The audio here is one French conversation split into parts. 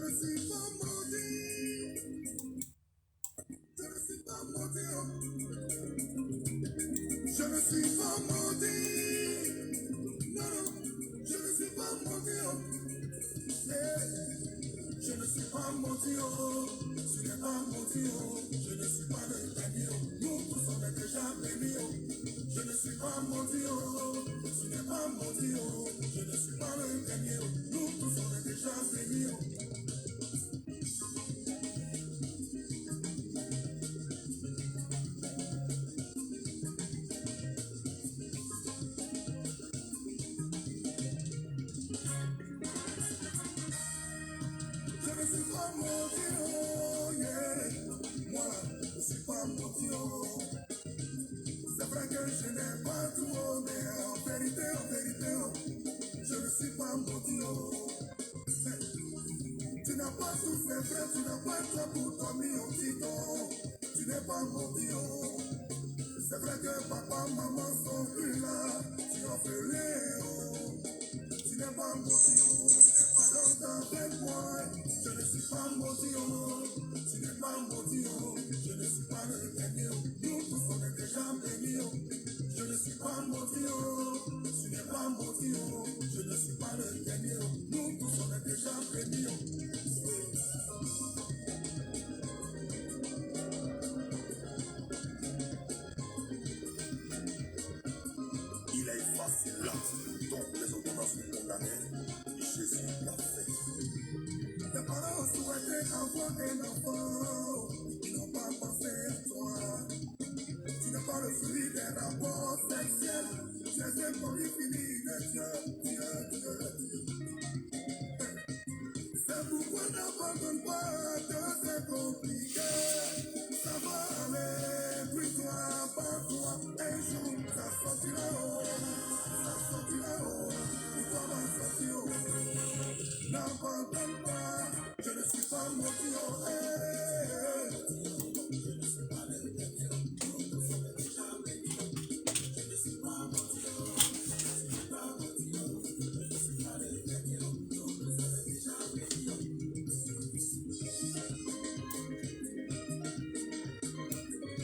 ne suis pas maudit. Je ne suis pas maudit. Je ne suis pas maudit. Non, non, je ne suis pas maudit. Je ne suis pas maudit. Tu n'es pas maudit. Je ne suis pas le dernier. Nous tous on est déjà bénis. Je ne suis pas maudit. Tu n'es pas maudit. Je ne suis pas le dernier. Nous tous on est déjà bénis. Je ne suis pas maudit, oh yeah. Moi, je ne suis pas maudit, oh. C'est vrai que je n'ai pas tout, oh, mais en vérité, oh, je ne suis pas maudit, oh. Tu n'as pas tout fait, frère, tu n'as pas toi pour toi mis au petit don. Tu n'es pas maudit, oh. C'est vrai que papa, maman sont plus là. Tu es orphelin, oh. Tu n'es pas maudit, oh. Chante avec moi. Je ne suis pas maudit, oh. Tu n'es pas maudit, oh. Je ne suis pas le dernier, oh. Nous tous on est déjà bénis, oh. Je ne suis pas maudit, oh. Tu n'es pas maudit, oh. Je ne suis pas le dernier, oh. Nous tous on est déjà bénis, oh. Il est facile là, donc les ordonnances sont condamnées. Jésus l'a fait. Tes parents souhaitaient avoir un enfant, ils n'ont pas pensé à toi. Tu n'es pas le fruit des rapports sexuels, tu es un produit fini de Dieu. C'est pourquoi n'abandonne pas quand c'est compliqué. Ça va aller, puis toi, par toi, un jour ça sortira haut, puis toi va sortir haut. N'abandonne pas, je ne suis pas maudit, oh,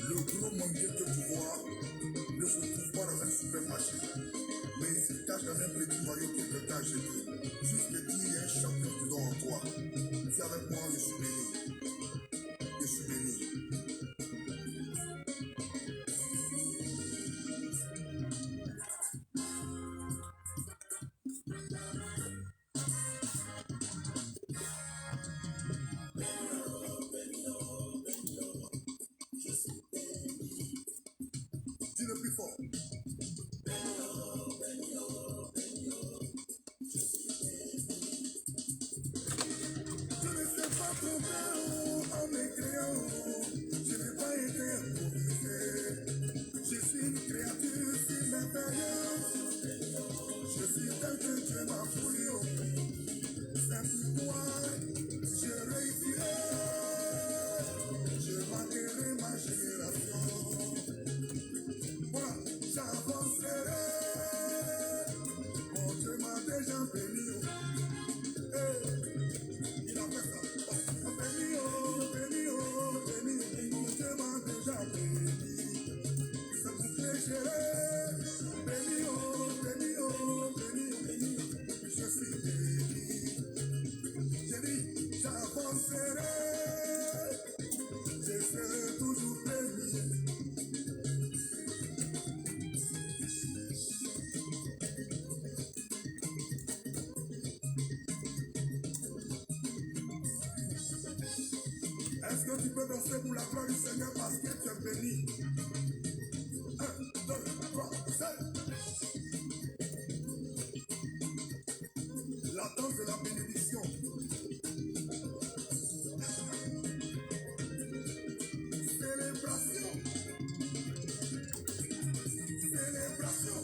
Le gros manguier que tu vois ne se trouve pas dans un supermarché, mais il se cache dans un petit noyau quelque temps jeté. Juste te dire, il y a un champion qui dort en toi. Si avec moi, je suis béni. Je suis béni. Dis le plus fort. Je ne sais pas tomber en m'écriant. Je n'ai pas été improvisé. Je suis une créature si merveilleuse. Je suis tel que Dieu m'a voulu. C'est pourquoi je réussirai. Je marquerai ma génération. Voilà, j'avancerai. Mon Dieu m'a déjà béni. Il a fait ça. Béni, mon Dieu m'a déjà béni. C'est pour que j'irai. Béni, je suis béni. J'ai dit, j'avancerai. Je serai toujours béni. Est-ce que tu peux danser pour la gloire du Seigneur parce que tu es béni? 1, 2, 3, 7. La danse de la bénédiction. Célébration. Célébration.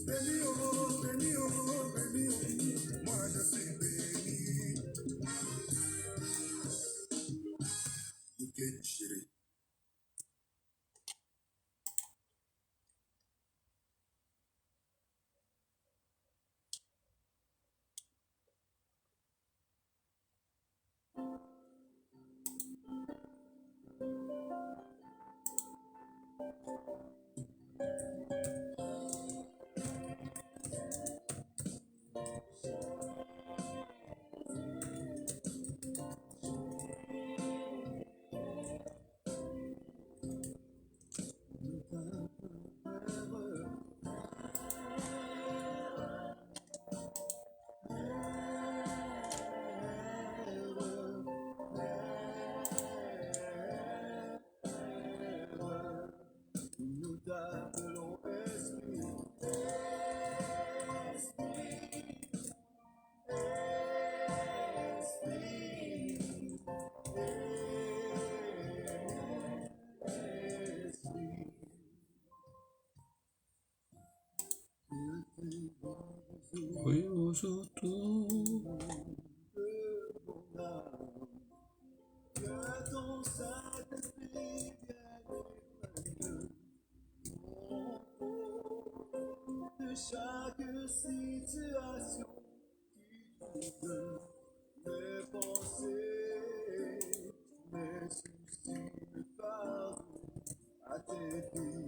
Béni, oh, béni, oh, béni, oh. Moi je suis béni. Ok, chérie. Nous t'appelons Esprit, Oui, autour. que ton Saint-Esprit vienne de chaque situation qui trouble mes pensées, mes soucis, mes fardeaux, à tes pieds,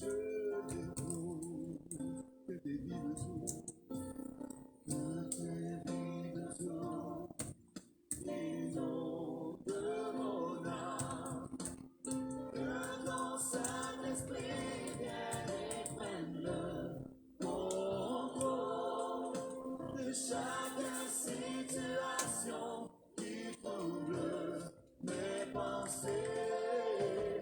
je dépose que tes vives eaux, que tes vives eaux inondent mon âme, que ton Saint-Esprit vienne et prenne le contrôle de chaque situation qui trouble mes pensées,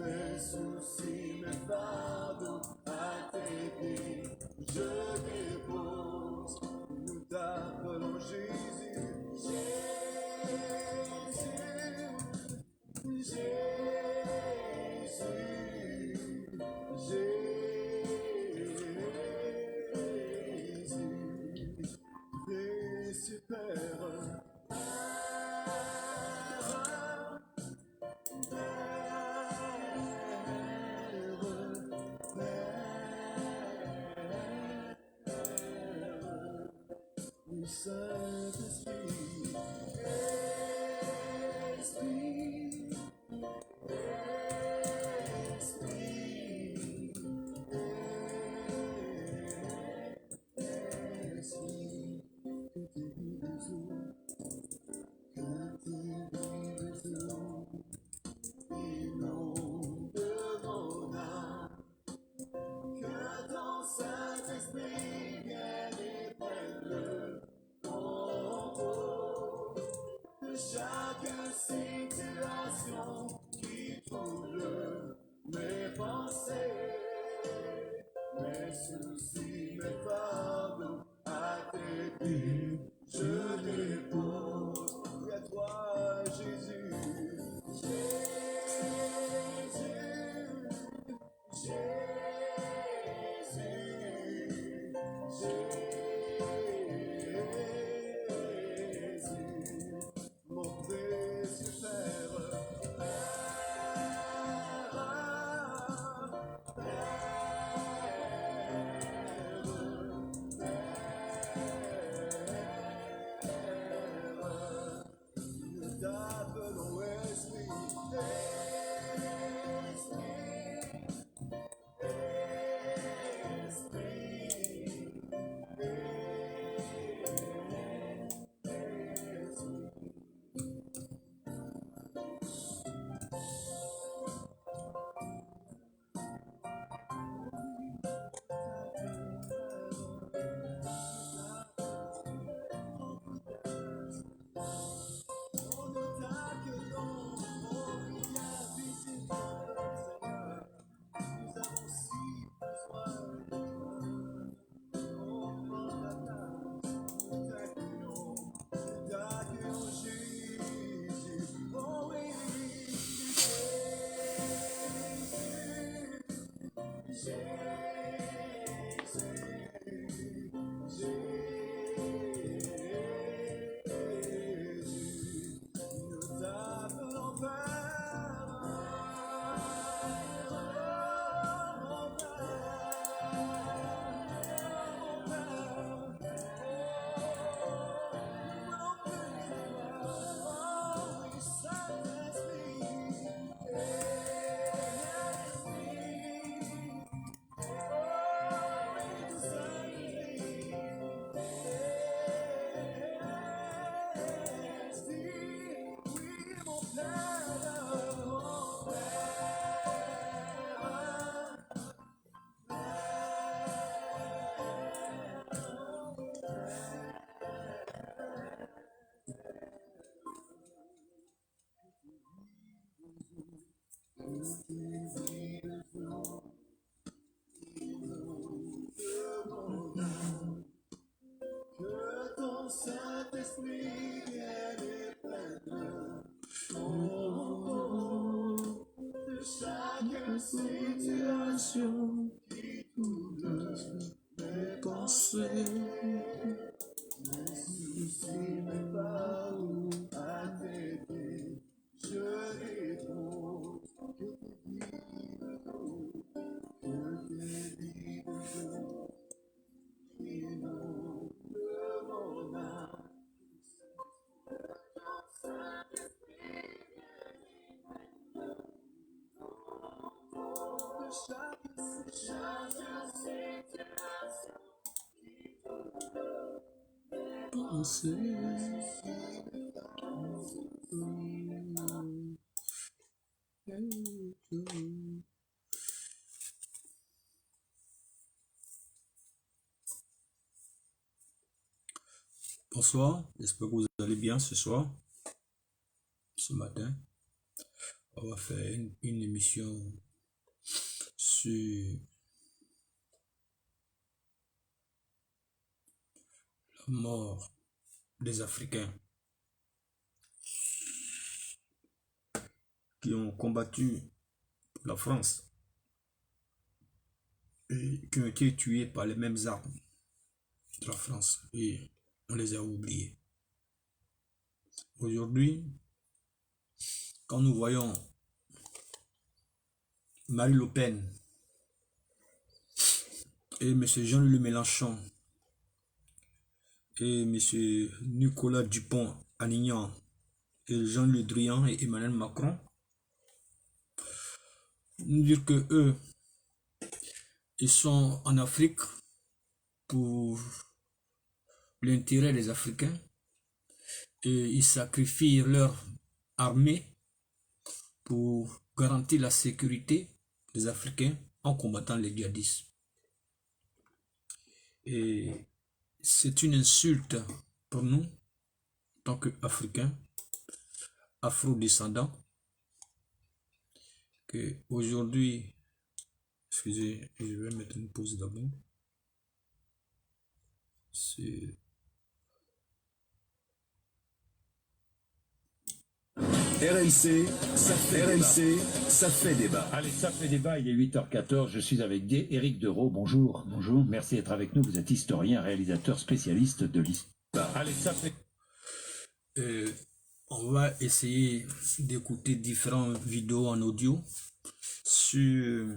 mes soucis, mes fardeaux à tes pieds, je dépose. Nous t'appelons Jésus, Jésus, Jésus, des super. Saint-Esprit, Esprit, Esprit, Esprit, que tes vives eaux, inondent mon âme, que ton Saint-Esprit vienne et prenne le contrôle de chaque situation qui trouble mes pensées, mes soucis, mes fardeaux à tes pieds, je dépose. Et à toi, Jésus, Jésus, mon précieux Père. Nous t'appelons Esprit, Chaque situation, mes pensées, Bonsoir, j'espère que vous allez bien ce soir, ce matin. On va faire une émission sur la mort des Africains qui ont combattu pour la France et qui ont été tués par les mêmes armes de la France et on les a oubliés. Aujourd'hui, quand nous voyons Marine Le Pen et M. Jean-Luc Mélenchon et M. Nicolas Dupont-Aignan et Jean-Louis Drian et Emmanuel Macron, nous dire que eux, ils sont en Afrique pour l'intérêt des Africains et ils sacrifient leur armée pour garantir la sécurité des Africains en combattant les djihadistes. Et c'est une insulte pour nous, en tant qu'Africains, afro-descendants, que aujourd'hui, excusez, je vais mettre une pause d'abord. RMC, ça fait débat. Allez, ça fait débat, il est 8h14, je suis avec Éric Dereau, bonjour. Bonjour. Merci d'être avec nous, vous êtes historien, réalisateur, spécialiste de l'histoire. Allez, ça fait... On va essayer d'écouter différentes vidéos en audio sur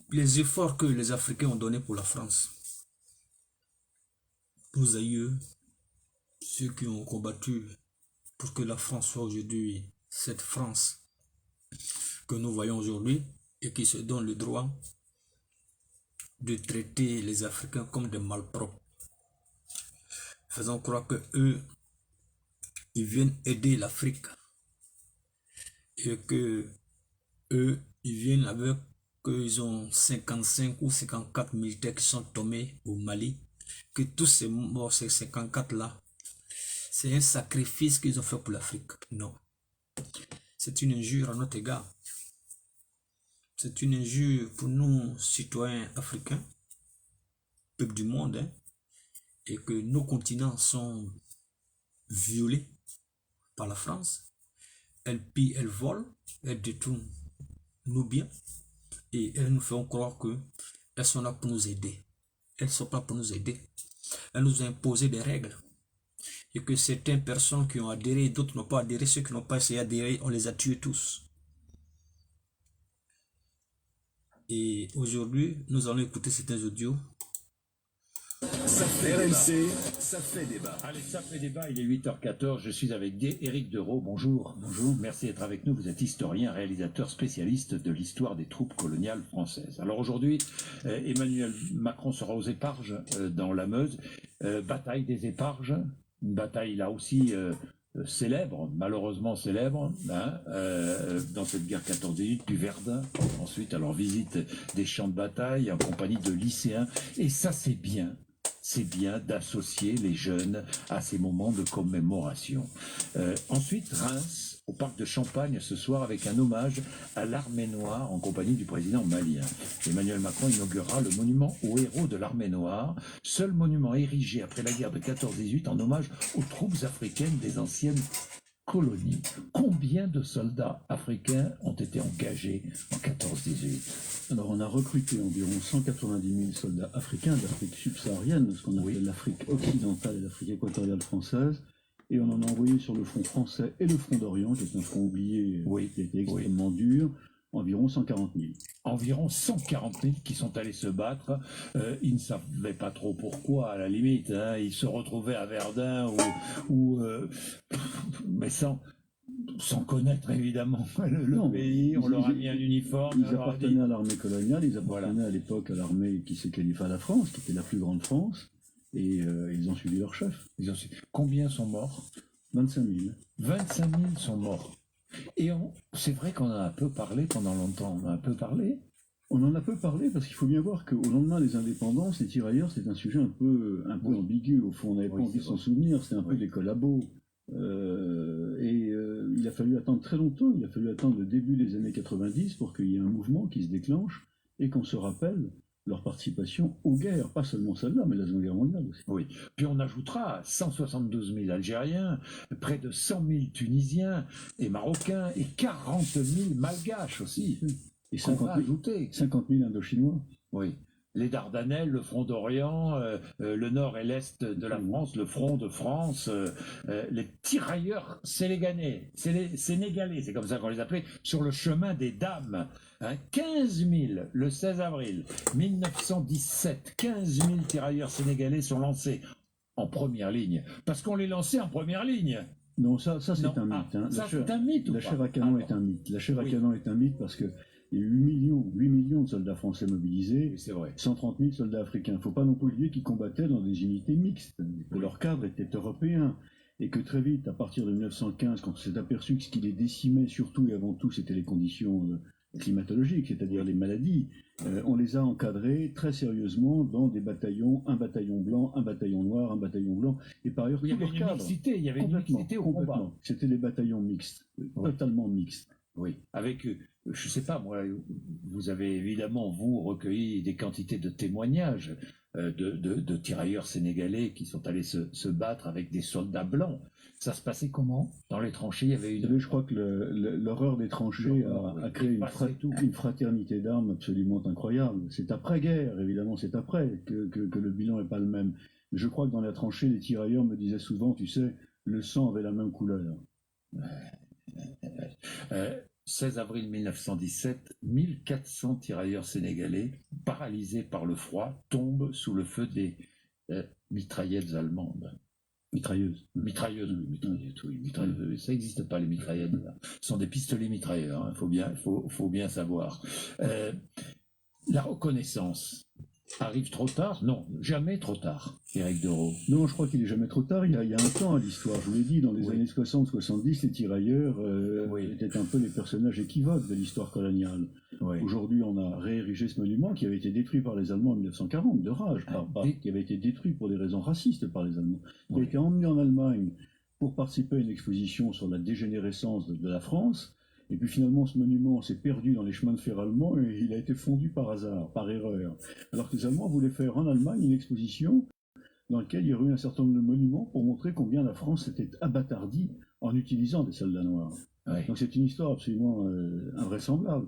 les efforts que les Africains ont donnés pour la France. Nos aïeux, ceux qui ont combattu pour que la France soit aujourd'hui cette France que nous voyons aujourd'hui et qui se donne le droit de traiter les Africains comme des malpropres, faisant croire que eux, ils viennent aider l'Afrique et que eux, ils viennent avec qu'ils ont 55 ou 54 militaires qui sont tombés au Mali, que tous ces morts, ces 54 là, c'est un sacrifice qu'ils ont fait pour l'Afrique. Non. C'est une injure à notre égard. C'est une injure pour nous, citoyens africains, peuple du monde, hein, et que nos continents sont violés par la France. Elle pille, elle vole, elle détourne nos biens et elles nous font croire que elles sont là pour nous aider. Elles ne sont pas pour nous aider. Elles nous ont imposé des règles. Et que certaines personnes qui ont adhéré, d'autres n'ont pas adhéré, ceux qui n'ont pas essayé d'adhérer, on les a tués tous. Et aujourd'hui, nous allons écouter certains audios. RMC, ça fait débat. Allez, ça fait débat, il est 8h14, je suis avec Éric Dereau, bonjour. Bonjour, merci d'être avec nous, vous êtes historien, réalisateur, spécialiste de l'histoire des troupes coloniales françaises. Alors aujourd'hui, Emmanuel Macron sera aux Éparges, dans la Meuse, bataille des Éparges, une bataille là aussi célèbre, malheureusement célèbre, hein, dans cette guerre 14-18 du Verdun. Ensuite, alors visite des champs de bataille en compagnie de lycéens, et ça c'est bien. C'est bien d'associer les jeunes à ces moments de commémoration. Ensuite, Reims, au parc de Champagne ce soir avec un hommage à l'armée noire en compagnie du président malien. Emmanuel Macron inaugurera le monument aux héros de l'armée noire, seul monument érigé après la guerre de 14-18 en hommage aux troupes africaines des anciennes colonies. Combien de soldats africains ont été engagés en 14-18? Alors, on a recruté environ 190 000 soldats africains d'Afrique subsaharienne, ce qu'on appelle l'Afrique occidentale et l'Afrique équatoriale française, et on en a envoyé sur le front français et le front d'Orient, qui est un front oublié, qui a été extrêmement dur, environ 140 000. Environ 140 000 qui sont allés se battre. Ils ne savaient pas trop pourquoi, à la limite. Hein. Ils se retrouvaient à Verdun mais sans connaître évidemment le pays. On leur a mis un uniforme. Ils appartenaient à l'armée coloniale, ils appartenaient à l'époque à l'armée qui s'est qualifiée à la France, qui était la plus grande France, et ils ont suivi leur chef. Combien sont morts? 25 000. 25 000 sont morts. Et c'est vrai qu'on en a un peu parlé pendant longtemps. On en a un peu parlé. On en a peu parlé parce qu'il faut bien voir qu'au lendemain des indépendances, les tirailleurs, c'est un sujet un peu ambigu. Au fond, on n'avait pas envie de s'en souvenir. C'était un peu des collabos. Il a fallu attendre très longtemps. Il a fallu attendre le début des années 90 pour qu'il y ait un mouvement qui se déclenche et qu'on se rappelle leur participation aux guerres, pas seulement celle-là, mais la Seconde Guerre mondiale aussi. Oui. Puis on ajoutera 172 000 Algériens, près de 100 000 Tunisiens et Marocains et 40 000 Malgaches aussi. Et 50 000 Indochinois. Oui. Les Dardanelles, le front d'Orient, le nord et l'est de la France, le front de France, les tirailleurs sénégalais, c'est comme ça qu'on les appelait, sur le chemin des dames. Hein, 15 000 le 16 avril 1917, 15 000 tirailleurs sénégalais sont lancés en première ligne, parce qu'on les lançait en première ligne. Non, ça c'est un mythe. Hein. C'est un mythe ou la pas? chair à canon est un mythe. La chair à canon est un mythe parce que il y a eu 8 millions de soldats français mobilisés, c'est vrai. 130 000 soldats africains. Il ne faut pas non plus oublier qu'ils combattaient dans des unités mixtes, que leur cadre était européen, et que très vite, à partir de 1915, quand on s'est aperçu que ce qui les décimait surtout et avant tout, c'était les conditions climatologiques, c'est-à-dire les maladies, on les a encadrés très sérieusement dans des bataillons, un bataillon blanc, un bataillon noir, un bataillon blanc, et par ailleurs, il y avait une mixité, il y avait une mixité au combat. C'était des bataillons mixtes, totalement mixtes. Oui, avec, je sais pas, moi, vous avez évidemment, vous, recueilli des quantités de témoignages de tirailleurs sénégalais qui sont allés se battre avec des soldats blancs. Ça se passait comment? Dans les tranchées, il y avait une... Je crois que l'horreur des tranchées a créé une fraternité d'armes absolument incroyable. C'est après-guerre, évidemment, c'est après que le bilan n'est pas le même. Mais je crois que dans la tranchée, les tirailleurs me disaient souvent, tu sais, le sang avait la même couleur. 16 avril 1917, 1400 tirailleurs sénégalais, paralysés par le froid, tombent sous le feu des mitraillettes allemandes. Mitrailleuses. Mitrailleuses. Ça n'existe pas, les mitraillettes. Ce sont des pistolets mitrailleurs, hein, faut bien savoir. La reconnaissance arrive trop tard? Non, jamais trop tard, Éric Dereau. Non, je crois qu'il n'est jamais trop tard. Il y a un temps à l'histoire. Je vous l'ai dit, dans les années 60-70, les tirailleurs étaient un peu les personnages équivoques de l'histoire coloniale. Oui. Aujourd'hui, on a réérigé ce monument qui avait été détruit par les Allemands en 1940, de rage, qui avait été détruit pour des raisons racistes par les Allemands, qui a été emmené en Allemagne pour participer à une exposition sur la dégénérescence de la France. Et puis finalement, ce monument s'est perdu dans les chemins de fer allemands et il a été fondu par hasard, par erreur. Alors que les Allemands voulaient faire en Allemagne une exposition dans laquelle il y aurait eu un certain nombre de monuments pour montrer combien la France s'était abâtardie en utilisant des soldats noirs. Oui. Donc c'est une histoire absolument invraisemblable.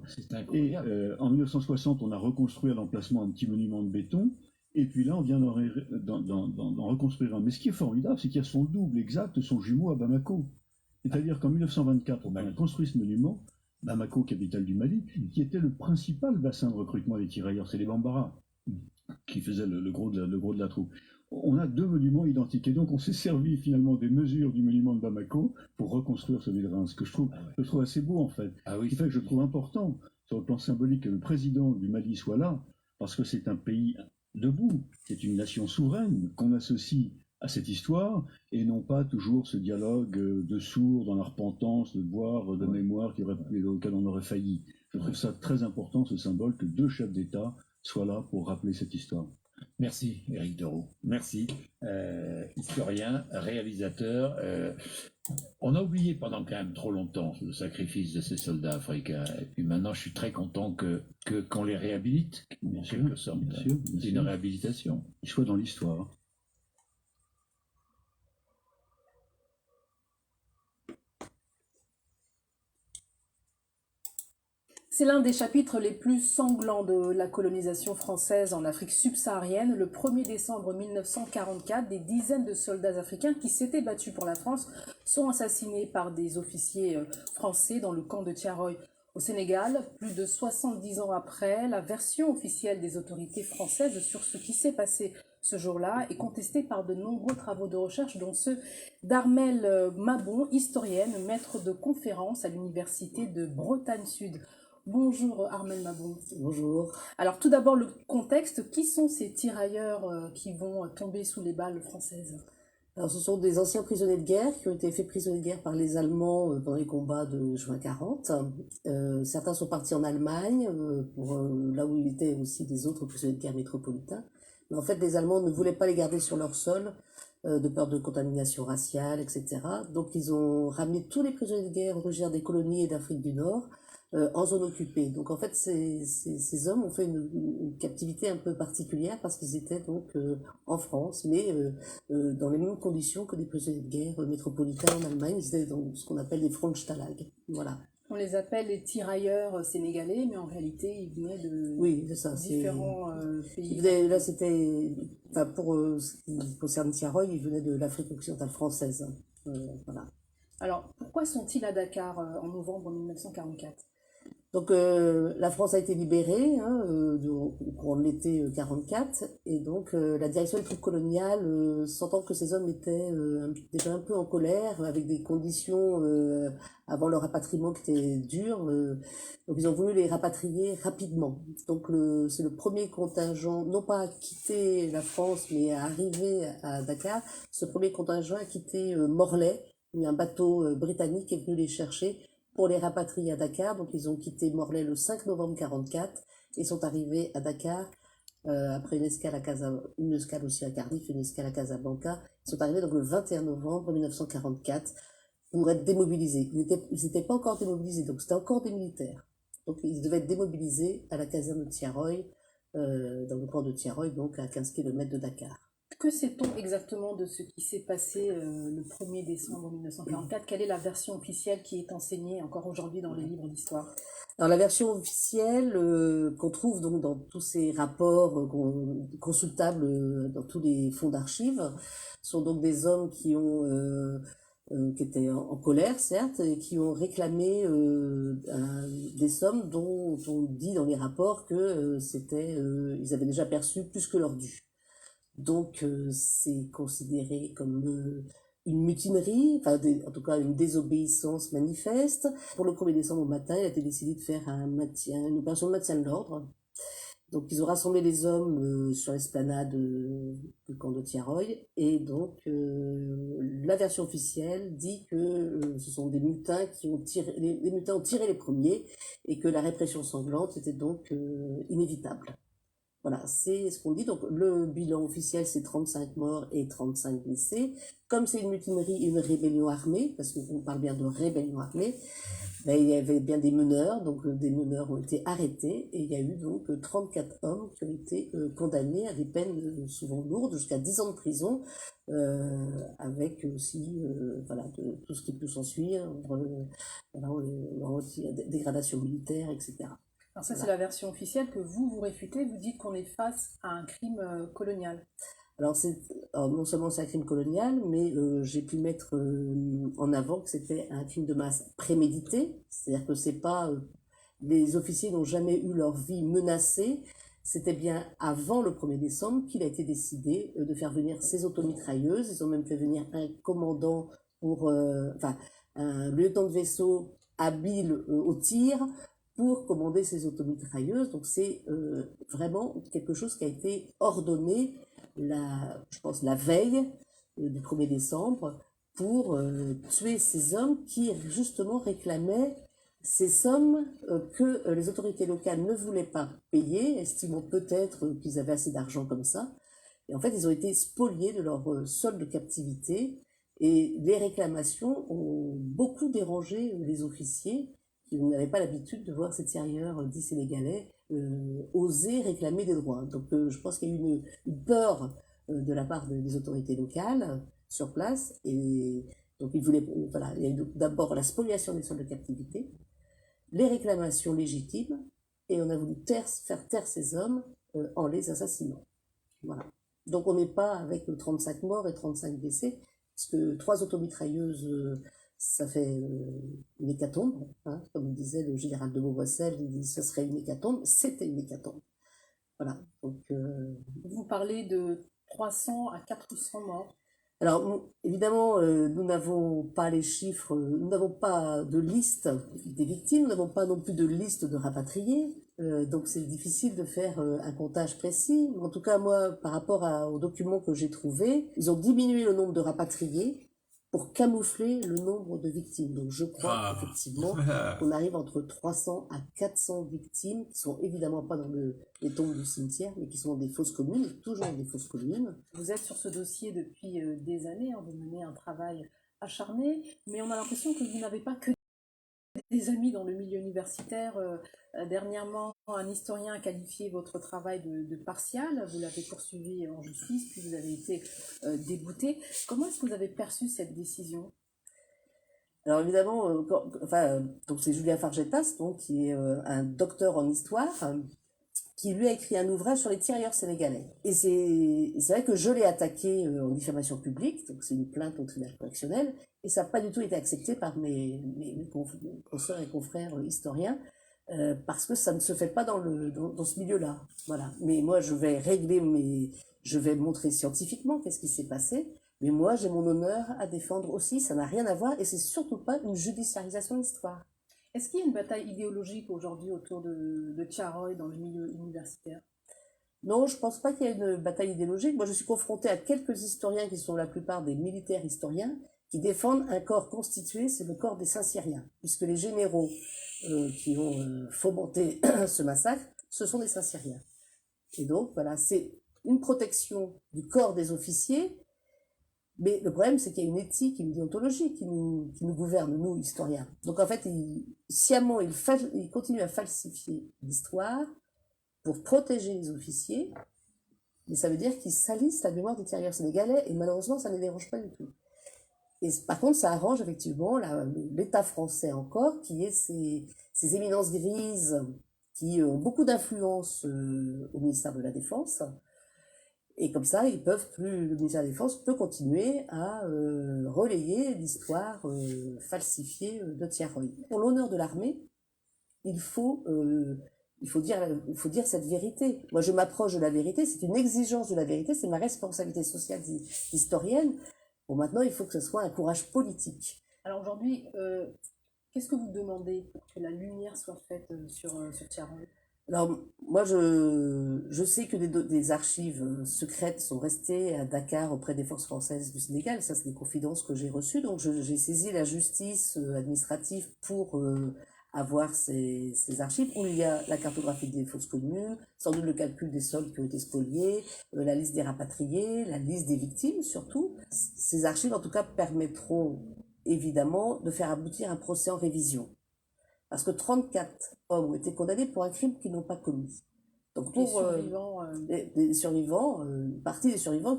Et en 1960, on a reconstruit à l'emplacement un petit monument de béton. Et puis là, on vient d'en reconstruire un. Mais ce qui est formidable, c'est qu'il y a son double exact, son jumeau à Bamako. C'est-à-dire qu'en 1924, on a construit ce monument, Bamako, capitale du Mali, qui était le principal bassin de recrutement des tirailleurs. C'est les Bambara qui faisaient le gros de la troupe. On a deux monuments identiques. Et donc, on s'est servi finalement des mesures du monument de Bamako pour reconstruire celui de Reims, que je trouve assez beau, en fait. Ce qui fait que je trouve important, sur le plan symbolique, que le président du Mali soit là, parce que c'est un pays debout, c'est une nation souveraine qu'on associe à cette histoire, et non pas toujours ce dialogue de sourds dans la repentance, de devoirs de mémoire auquel on aurait failli. Je trouve ça très important, ce symbole, que deux chefs d'État soient là pour rappeler cette histoire. Merci, Éric Deroux. Merci. Historien, réalisateur. On a oublié pendant quand même trop longtemps le sacrifice de ces soldats africains. Et puis maintenant, je suis très content qu'on les réhabilite. Bien sûr, Quelque sorte. bien sûr, bien C'est une sûr. réhabilitation. Ils soient dans l'histoire. C'est l'un des chapitres les plus sanglants de la colonisation française en Afrique subsaharienne. Le 1er décembre 1944, des dizaines de soldats africains qui s'étaient battus pour la France sont assassinés par des officiers français dans le camp de Thiaroye au Sénégal. Plus de 70 ans après, la version officielle des autorités françaises sur ce qui s'est passé ce jour-là est contestée par de nombreux travaux de recherche, dont ceux d'Armelle Mabon, historienne, maître de conférences à l'université de Bretagne Sud. Bonjour Armelle Mabon. Bonjour. Alors tout d'abord le contexte, qui sont ces tirailleurs qui vont tomber sous les balles françaises? Alors ce sont des anciens prisonniers de guerre qui ont été faits prisonniers de guerre par les Allemands pendant les combats de juin 40. Certains sont partis en Allemagne, là où il y était aussi des autres prisonniers de guerre métropolitains. Mais en fait les Allemands ne voulaient pas les garder sur leur sol, de peur de contamination raciale, etc. Donc ils ont ramené tous les prisonniers de guerre originaires des colonies et d'Afrique du Nord, en zone occupée. Donc en fait, ces hommes ont fait une captivité un peu particulière parce qu'ils étaient donc en France, mais dans les mêmes conditions que des prisonniers de guerre métropolitains en Allemagne. Ils étaient dans ce qu'on appelle des Frontstalag. Voilà. On les appelle les tirailleurs sénégalais, mais en réalité, ils venaient de oui, c'est ça, différents pays. Là, c'était, enfin, pour ce qui concerne Thiaroye, ils venaient de l'Afrique occidentale française. Voilà. Alors, pourquoi sont-ils à Dakar en novembre 1944? Donc la France a été libérée au courant de l'été 44 et donc la direction des troupes coloniales, sentant que ces hommes étaient déjà un peu en colère, avec des conditions avant leur rapatriement qui étaient dures, donc ils ont voulu les rapatrier rapidement. Donc c'est le premier contingent, non pas à quitter la France, mais à arriver à Dakar. Ce premier contingent a quitté Morlaix, où un bateau britannique est venu les chercher pour les rapatrier à Dakar. Donc ils ont quitté Morlaix le 5 novembre 44 et sont arrivés à Dakar après une escale une escale aussi à Cardiff, une escale à Casablanca. Ils sont arrivés donc le 21 novembre 1944 pour être démobilisés. Ils n'étaient pas encore démobilisés, donc c'était encore des militaires. Donc ils devaient être démobilisés à la caserne de Thiaroye, dans le camp de Thiaroye, donc à 15 km de Dakar. Que sait-on exactement de ce qui s'est passé le 1er décembre 1944? Quelle est la version officielle qui est enseignée encore aujourd'hui dans les livres d'histoire? Alors la version officielle qu'on trouve donc dans tous ces rapports consultables dans tous les fonds d'archives sont donc des hommes qui qui étaient en colère certes et qui ont réclamé des sommes dont on dit dans les rapports que ils avaient déjà perçu plus que leur dû. Donc c'est considéré comme une mutinerie, enfin en tout cas une désobéissance manifeste. Pour le 1er décembre au matin, il a été décidé de faire une opération de maintien de l'ordre. Donc ils ont rassemblé les hommes sur l'esplanade du camp de Thiaroye et donc la version officielle dit que ce sont des mutins qui ont tiré, les mutins ont tiré les premiers et que la répression sanglante était donc inévitable. Voilà, c'est ce qu'on dit. Donc, le bilan officiel, c'est 35 morts et 35 blessés. Comme c'est une mutinerie et une rébellion armée, parce qu'on parle bien de rébellion armée, ben, il y avait bien des meneurs, donc des meneurs ont été arrêtés, et il y a eu donc 34 hommes qui ont été condamnés à des peines souvent lourdes, jusqu'à 10 ans de prison, avec aussi voilà, tout ce qui peut s'ensuivre, dégradation militaire, etc. Alors ça, c'est la version officielle que vous réfutez. Vous dites qu'on est face à un crime colonial. Alors non seulement c'est un crime colonial, mais j'ai pu mettre en avant que c'était un crime de masse prémédité. C'est-à-dire que c'est pas les officiers n'ont jamais eu leur vie menacée. C'était bien avant le 1er décembre qu'il a été décidé de faire venir ces automitrailleuses. Ils ont même fait venir un commandant un lieutenant de vaisseau habile au tir, pour commander ces automitrailleuses. Donc c'est vraiment quelque chose qui a été ordonné, je pense, la veille du 1er décembre pour tuer ces hommes qui justement réclamaient Ces sommes que les autorités locales ne voulaient pas payer, estimant peut-être qu'ils avaient assez d'argent comme ça. Et en fait, ils ont été spoliés de leur solde de captivité. Et les réclamations ont beaucoup dérangé les officiers qui n'avaient pas l'habitude de voir ces tirailleurs dits sénégalais oser réclamer des droits. Donc je pense qu'il y a eu une peur de la part des autorités locales sur place. Et donc voilà, il y a eu d'abord la spoliation des soldes de captivité, les réclamations légitimes, et on a voulu faire taire ces hommes en les assassinant. Voilà. Donc on n'est pas avec 35 morts et 35 blessés, parce que 3 automitrailleuses, ça fait une hécatombe, hein, comme disait le général de Beauvoissel, il dit ce serait une hécatombe, c'était une hécatombe. Voilà. Donc, vous parlez de 300 à 400 morts. Alors, évidemment, nous n'avons pas les chiffres, nous n'avons pas de liste des victimes, nous n'avons pas non plus de liste de rapatriés, donc c'est difficile de faire un comptage précis. En tout cas, moi, par rapport aux documents que j'ai trouvés, ils ont diminué le nombre de rapatriés pour camoufler le nombre de victimes. Donc je crois effectivement qu'on arrive entre 300 à 400 victimes, qui sont évidemment pas dans les tombes du cimetière, mais qui sont dans des fosses communes, toujours dans des fosses communes. Vous êtes sur ce dossier depuis des années, hein, vous menez un travail acharné, mais on a l'impression que vous n'avez pas que des amis dans le milieu universitaire. Dernièrement, un historien a qualifié votre travail de partial, vous l'avez poursuivi en justice, puis vous avez été débouté. Comment est-ce que vous avez perçu cette décision? Alors évidemment, donc c'est Julien Fargetas, donc, qui est un docteur en histoire, qui lui a écrit un ouvrage sur les tirailleurs sénégalais. Et c'est vrai que je l'ai attaqué en diffamation publique, donc c'est une plainte au tribunal correctionnel, et ça n'a pas du tout été accepté par mes consoeurs et confrères historiens, parce que ça ne se fait pas dans ce milieu-là. Voilà. Mais moi, je vais montrer scientifiquement qu'est-ce qui s'est passé, mais moi, j'ai mon honneur à défendre aussi, ça n'a rien à voir, et c'est surtout pas une judiciarisation de l'histoire. Est-ce qu'il y a une bataille idéologique aujourd'hui autour de Thiaroye dans le milieu universitaire? Non, je pense pas qu'il y ait une bataille idéologique. Moi, je suis confrontée à quelques historiens qui sont la plupart des militaires historiens, qui défendent un corps constitué, c'est le corps des Saint-Cyriens, puisque les généraux qui ont fomenté ce massacre, ce sont des Saint-Cyriens. Et donc, voilà, c'est une protection du corps des officiers, mais le problème, c'est qu'il y a une éthique, une déontologie qui nous gouverne, nous, historiens. Donc, en fait, sciemment, il continue à falsifier l'histoire pour protéger les officiers, mais ça veut dire qu'ils salissent la mémoire des tirailleurs sénégalais, et malheureusement, ça ne les dérange pas du tout. Et par contre, ça arrange effectivement l'État français encore, qui est ces éminences grises qui ont beaucoup d'influence au ministère de la Défense. Et comme ça, le ministère de la Défense peut continuer à relayer l'histoire falsifiée de Thiaroye. Pour l'honneur de l'armée, il faut dire cette vérité. Moi, je m'approche de la vérité, c'est une exigence de la vérité, c'est ma responsabilité sociale d'historienne. Bon, maintenant, il faut que ce soit un courage politique. Alors aujourd'hui, qu'est-ce que vous demandez pour que la lumière soit faite sur Thiaroye? Alors, moi, je sais que des archives secrètes sont restées à Dakar auprès des forces françaises du Sénégal. Ça, c'est des confidences que j'ai reçues. Donc, j'ai saisi la justice administrative pour avoir ces archives, où il y a la cartographie des fosses communes, sans doute le calcul des sols qui ont été spoliés, la liste des rapatriés, la liste des victimes surtout. Ces archives, en tout cas, permettront évidemment de faire aboutir un procès en révision. Parce que 34 hommes ont été condamnés pour un crime qu'ils n'ont pas commis. Donc pour les survivants, une partie des survivants,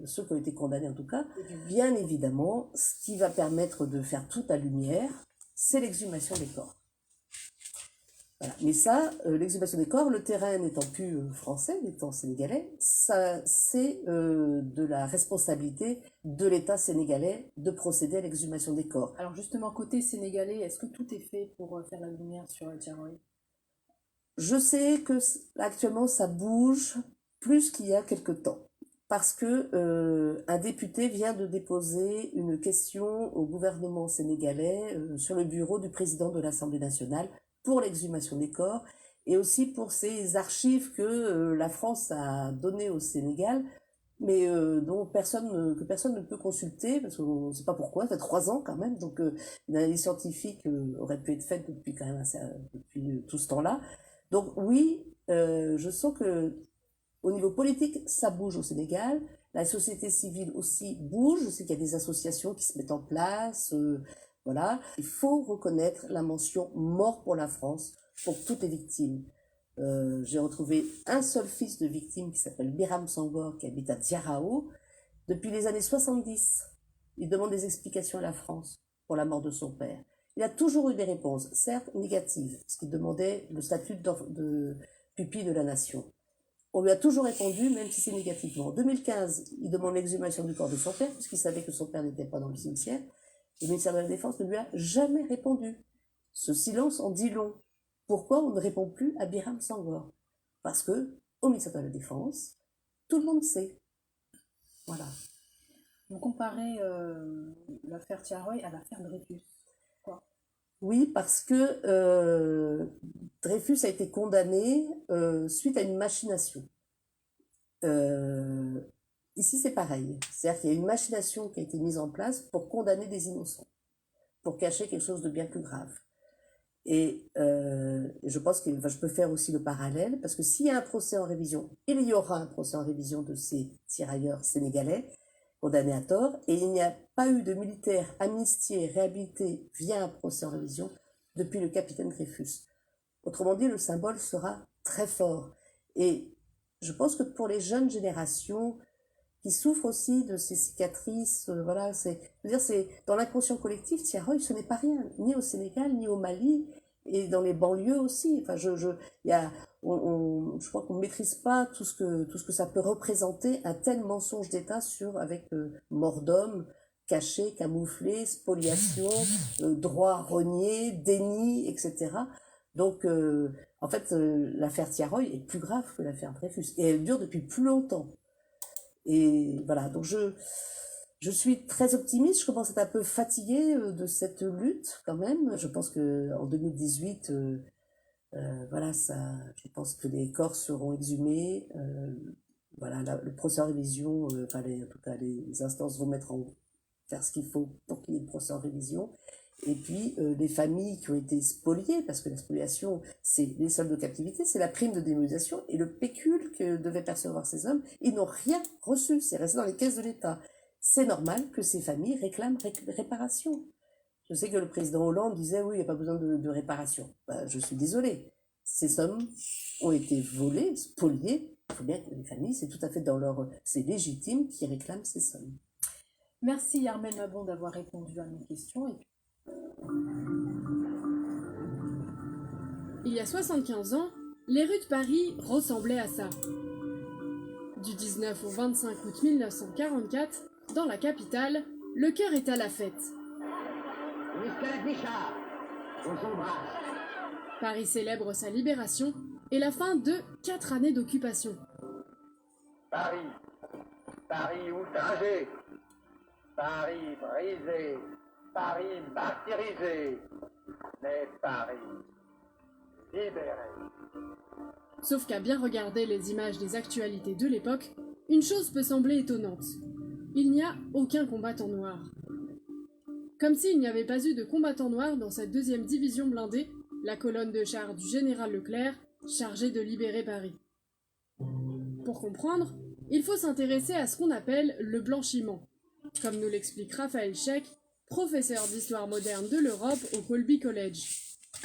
ceux qui ont été condamnés en tout cas, bien évidemment, ce qui va permettre de faire toute la lumière, c'est l'exhumation des corps. Voilà. Mais ça, l'exhumation des corps, le terrain n'étant plus français, n'étant sénégalais, ça c'est de la responsabilité de l'État sénégalais de procéder à l'exhumation des corps. Alors justement, côté sénégalais, est-ce que tout est fait pour faire la lumière sur Thiaroye? Je sais que actuellement ça bouge plus qu'il y a quelque temps. Parce que un député vient de déposer une question au gouvernement sénégalais sur le bureau du président de l'Assemblée nationale pour l'exhumation des corps et aussi pour ces archives que la France a données au Sénégal mais dont que personne ne peut consulter, parce qu'on ne sait pas pourquoi, ça fait 3 ans quand même, donc une analyse scientifique aurait pu être faite depuis quand même depuis tout ce temps-là. Donc oui, je sens que au niveau politique, ça bouge au Sénégal, la société civile aussi bouge, je sais qu'il y a des associations qui se mettent en place, voilà. Il faut reconnaître la mention mort pour la France, pour toutes les victimes. J'ai retrouvé un seul fils de victime qui s'appelle Biram Sangor, qui habite à Diarao. Depuis les années 70, il demande des explications à la France pour la mort de son père. Il a toujours eu des réponses, certes négatives, parce qu'il demandait le statut de pupille de la nation. On lui a toujours répondu, même si c'est négativement. En 2015, il demande l'exhumation du corps de son père, puisqu'il savait que son père n'était pas dans le cimetière. Le ministère de la Défense ne lui a jamais répondu. Ce silence en dit long. Pourquoi on ne répond plus à Biram Sangor? Parce que, au ministère de la Défense, tout le monde sait. Voilà. Vous comparez l'affaire Tiaroy à l'affaire Dreyfus. Quoi? Oui, parce que Dreyfus a été condamné suite à une machination. Ici, c'est pareil. C'est-à-dire qu'il y a une machination qui a été mise en place pour condamner des innocents, pour cacher quelque chose de bien plus grave. Et je pense que je peux faire aussi le parallèle, parce que s'il y a un procès en révision, il y aura un procès en révision de ces tirailleurs sénégalais condamnés à tort, et il n'y a pas eu de militaires amnistiés, réhabilités via un procès en révision depuis le capitaine Dreyfus. Autrement dit, le symbole sera très fort. Et je pense que pour les jeunes générations qui souffrent aussi de ces cicatrices, voilà, c'est dans l'inconscient collectif, Tiaroy, ce n'est pas rien, ni au Sénégal, ni au Mali, et dans les banlieues aussi. Enfin, je crois qu'on ne maîtrise pas tout ce que ça peut représenter, un tel mensonge d'État avec mort d'homme, caché, camouflé, spoliation, droit renié, déni, etc. Donc, en fait, l'affaire Tiaroy est plus grave que l'affaire Dreyfus, et elle dure depuis plus longtemps. Et voilà, donc je suis très optimiste, je commence à être un peu fatiguée de cette lutte quand même. Je pense qu'en 2018, voilà, je pense que les corps seront exhumés. Voilà, le procès en révision, en tout cas les instances vont faire ce qu'il faut pour qu'il y ait le procès en révision. Et puis les familles qui ont été spoliées, parce que la spoliation, c'est les soldes de captivité, c'est la prime de démobilisation et le pécule que devaient percevoir ces hommes, ils n'ont rien reçu, c'est resté dans les caisses de l'État. C'est normal que ces familles réclament réparation. Je sais que le président Hollande disait oui, il n'y a pas besoin de réparation. Ben, je suis désolée, ces sommes ont été volées, spoliées. Il faut bien que les familles, c'est tout à fait c'est légitime qu'ils réclament ces sommes. Merci Armelle Mabon d'avoir répondu à mes questions. Il y a 75 ans, les rues de Paris ressemblaient à ça. Du 19 au 25 août 1944, dans la capitale, le cœur est à la fête. Paris célèbre sa libération et la fin de 4 années d'occupation. Paris outragé, Paris brisé, Paris martyrisé, mais Paris libéré. Sauf qu'à bien regarder les images des actualités de l'époque, une chose peut sembler étonnante. Il n'y a aucun combattant noir. Comme s'il n'y avait pas eu de combattant noir dans cette 2e division blindée, la colonne de chars du général Leclerc, chargée de libérer Paris. Pour comprendre, il faut s'intéresser à ce qu'on appelle le blanchiment, comme nous l'explique Raphaël Scheck, professeur d'histoire moderne de l'Europe au Colby College.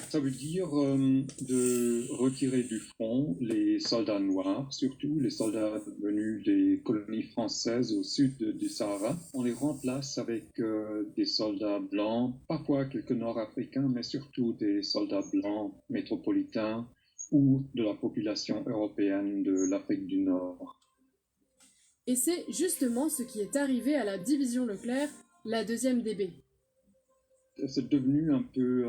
Ça veut dire de retirer du front les soldats noirs, surtout les soldats venus des colonies françaises au sud du Sahara. On les remplace avec des soldats blancs, parfois quelques nord-africains, mais surtout des soldats blancs métropolitains ou de la population européenne de l'Afrique du Nord. Et c'est justement ce qui est arrivé à la division Leclerc, la 2e DB. C'est devenu un peu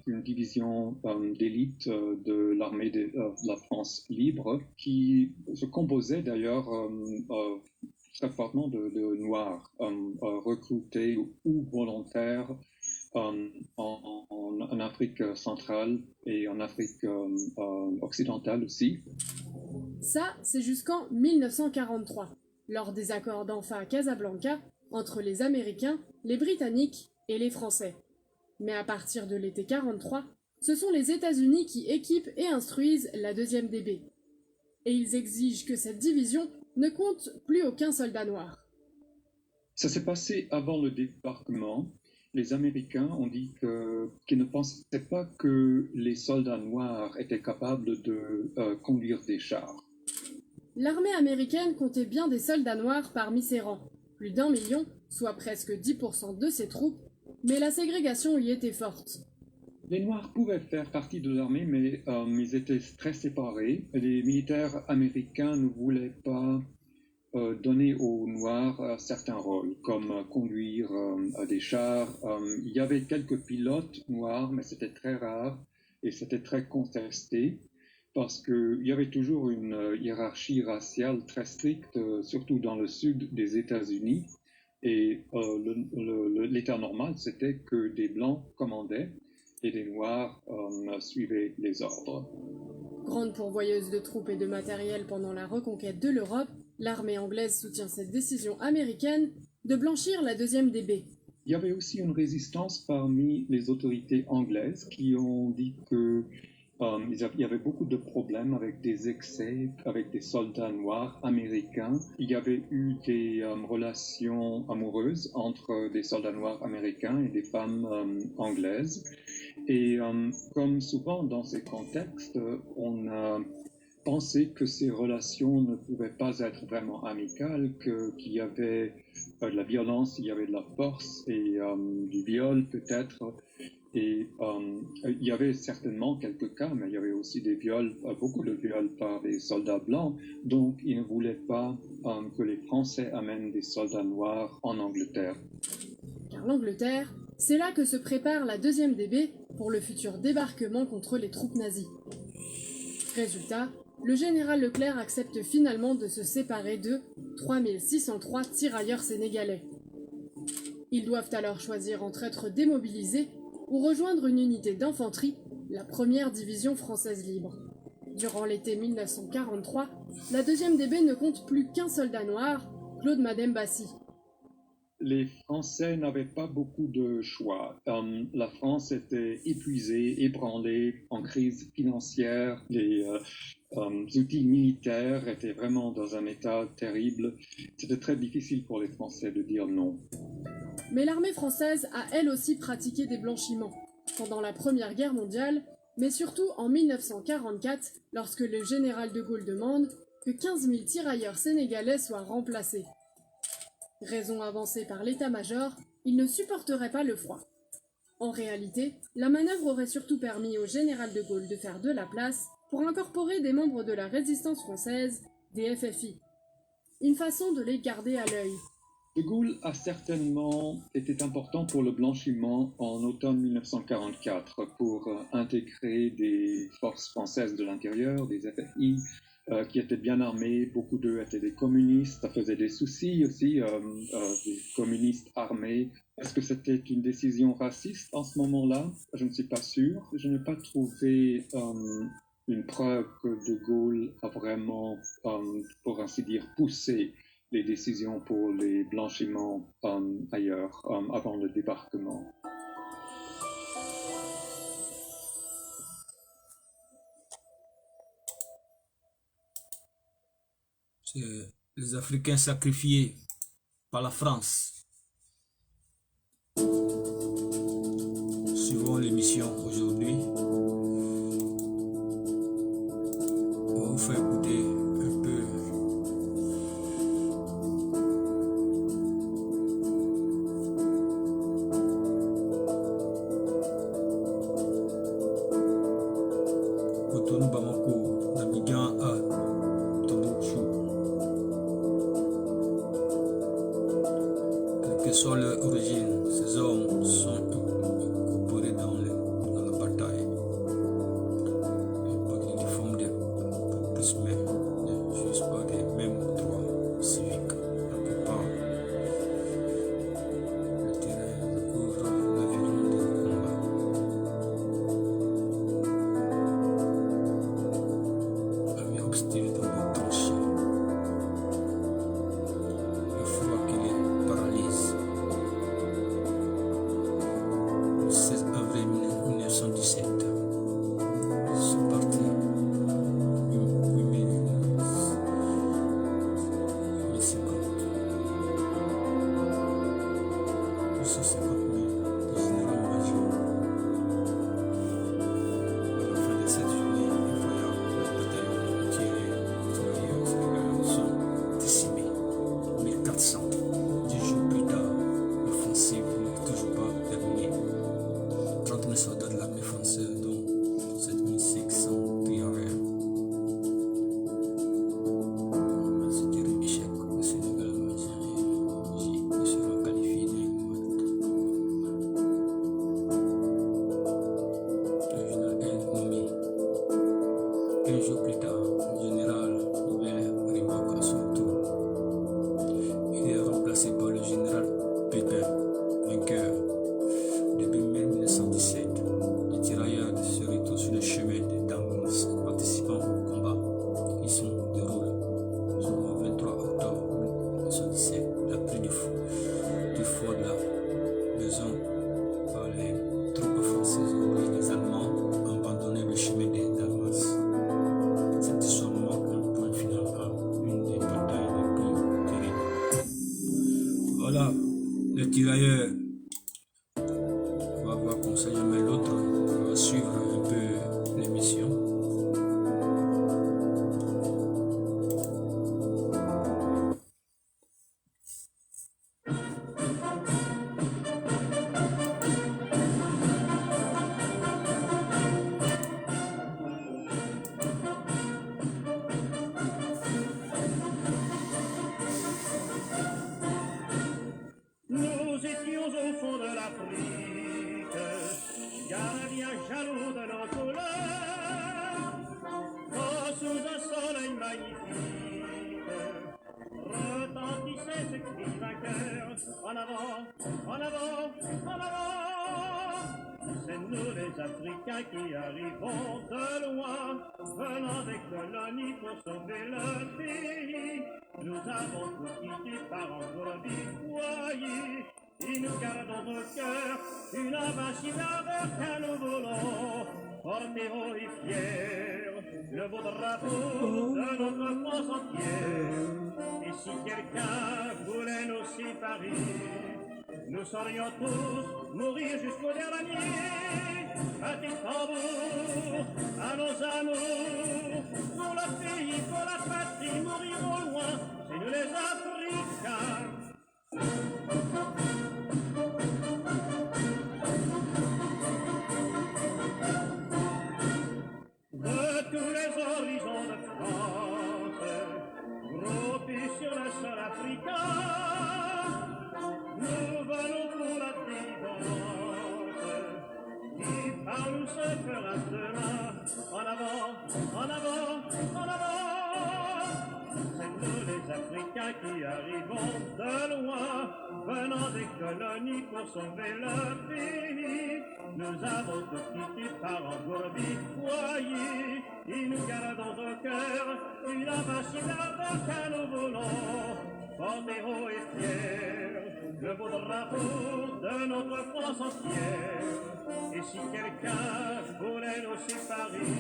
une division d'élite de l'armée de la France libre qui se composait d'ailleurs très fortement de Noirs recrutés ou volontaires en Afrique centrale et en Afrique occidentale aussi. Ça, c'est jusqu'en 1943. lors des accords d'Anfa à Casablanca entre les Américains, les Britanniques et les Français. Mais à partir de l'été 43, ce sont les États-Unis qui équipent et instruisent la 2e DB. Et ils exigent que cette division ne compte plus aucun soldat noir. Ça s'est passé avant le débarquement. Les Américains ont dit qu'ils ne pensaient pas que les soldats noirs étaient capables de conduire des chars. L'armée américaine comptait bien des soldats noirs parmi ses rangs, plus d'1 million, soit presque 10% de ses troupes, mais la ségrégation y était forte. Les Noirs pouvaient faire partie de l'armée, mais ils étaient très séparés. Les militaires américains ne voulaient pas donner aux Noirs certains rôles, comme conduire des chars. Il y avait quelques pilotes noirs, mais c'était très rare et c'était très contesté, parce qu'il y avait toujours une hiérarchie raciale très stricte, surtout dans le sud des États-Unis. Et l'état normal, c'était que des Blancs commandaient et des Noirs suivaient les ordres. Grande pourvoyeuse de troupes et de matériel pendant la reconquête de l'Europe, l'armée anglaise soutient cette décision américaine de blanchir la 2e DB. Il y avait aussi une résistance parmi les autorités anglaises qui ont dit que il y avait beaucoup de problèmes avec des excès, avec des soldats noirs américains. Il y avait eu des relations amoureuses entre des soldats noirs américains et des femmes anglaises. Et comme souvent dans ces contextes, on a pensé que ces relations ne pouvaient pas être vraiment amicales, qu'il y avait de la violence, il y avait de la force et du viol peut-être. Et il y avait certainement quelques cas, mais il y avait aussi des viols, beaucoup de viols par des soldats blancs. Donc, ils ne voulaient pas que les Français amènent des soldats noirs en Angleterre. Car l'Angleterre, c'est là que se prépare la 2e DB pour le futur débarquement contre les troupes nazies. Résultat, le général Leclerc accepte finalement de se séparer de 3603 tirailleurs sénégalais. Ils doivent alors choisir entre être démobilisés ou rejoindre une unité d'infanterie, la 1re division française libre. Durant l'été 1943, la 2e DB ne compte plus qu'un soldat noir, Claude Madembassi. Les Français n'avaient pas beaucoup de choix. La France était épuisée, ébranlée, en crise financière. Les outils militaires étaient vraiment dans un état terrible. C'était très difficile pour les Français de dire non. Mais l'armée française a elle aussi pratiqué des blanchiments, pendant la Première Guerre mondiale, mais surtout en 1944, lorsque le général de Gaulle demande que 15 000 tirailleurs sénégalais soient remplacés. Raison avancée par l'état-major, il ne supporterait pas le froid. En réalité, la manœuvre aurait surtout permis au général de Gaulle de faire de la place pour incorporer des membres de la résistance française, des FFI. Une façon de les garder à l'œil. De Gaulle a certainement été important pour le blanchiment en automne 1944 pour intégrer des forces françaises de l'intérieur, des FFI, qui étaient bien armés. Beaucoup d'eux étaient des communistes. Ça faisait des soucis aussi, des communistes armés. Est-ce que c'était une décision raciste en ce moment-là? Je ne suis pas sûr. Je n'ai pas trouvé une preuve que De Gaulle a vraiment, pour ainsi dire, poussé les décisions pour les blanchiments ailleurs, avant le débarquement. C'est les Africains sacrifiés par la France. Suivant l'émission aujourd'hui, on va vous faire écouter un peu Cotonou Bamako, Abidjan à Tombouctou. Quelle que soit leur origine, ces hommes sont incorporés dans la bataille. Pas d'uniforme de plus, mais juste pas des mêmes droits civiques. La plupart, le terrain recouvre l'aviron de combat. L'armée hostile dans les tranchées. général Hubert Riboc à son tour. Il est remplacé par le général Pétain, vainqueur. Depuis mai 1917, les tirailleurs se retrouvent sur le chemin de Damas, participant au combat. Ils sont déroulés sur le 23 octobre 1917, la pluie du fort de la maison par les troupes françaises où les Allemands ont abandonné le chemin de Damas. Cette histoire marque un point final à une des batailles les plus terribles. Voilà, les tirailleurs, on va voir comme ça, mais l'autre va suivre un peu l'émission. Nous étions au fond de l'Afrique, gardiens jaloux de nos couleurs, quand sous un soleil magnifique, retentissait ce cri vainqueur, en avant, en avant, en avant. C'est nous les Africains qui arrivons de loin, venant des colonies pour sauver le pays. Nous avons tout quitté par engourdis foyers, et nous gardons au cœur une invincible ardeur qu'à nous voulons, porter haut et fier le beau drapeau de notre France entière. Et si quelqu'un voulait nous séparer, nous saurions tous mourir jusqu'au dernier. À tes tambours, à nos amours, pour le pays, pour la patrie, mourir au loin, c'est nous les Africains. De tous les horizons de France, groupés sur le sol africain, nous venons pour la délivrance, qui par nous se fera demain. En avant, en avant, en avant. C'est nous les Africains qui arrivons de loin, venant des colonies pour sauver le pays. Nous avons tout quitté par engourdis foyers, et nous gardons au cœur une invincible ardeur qu'à nous voulons, porter haut et fier le beau drapeau de notre France entière. Et si quelqu'un voulait nous séparer,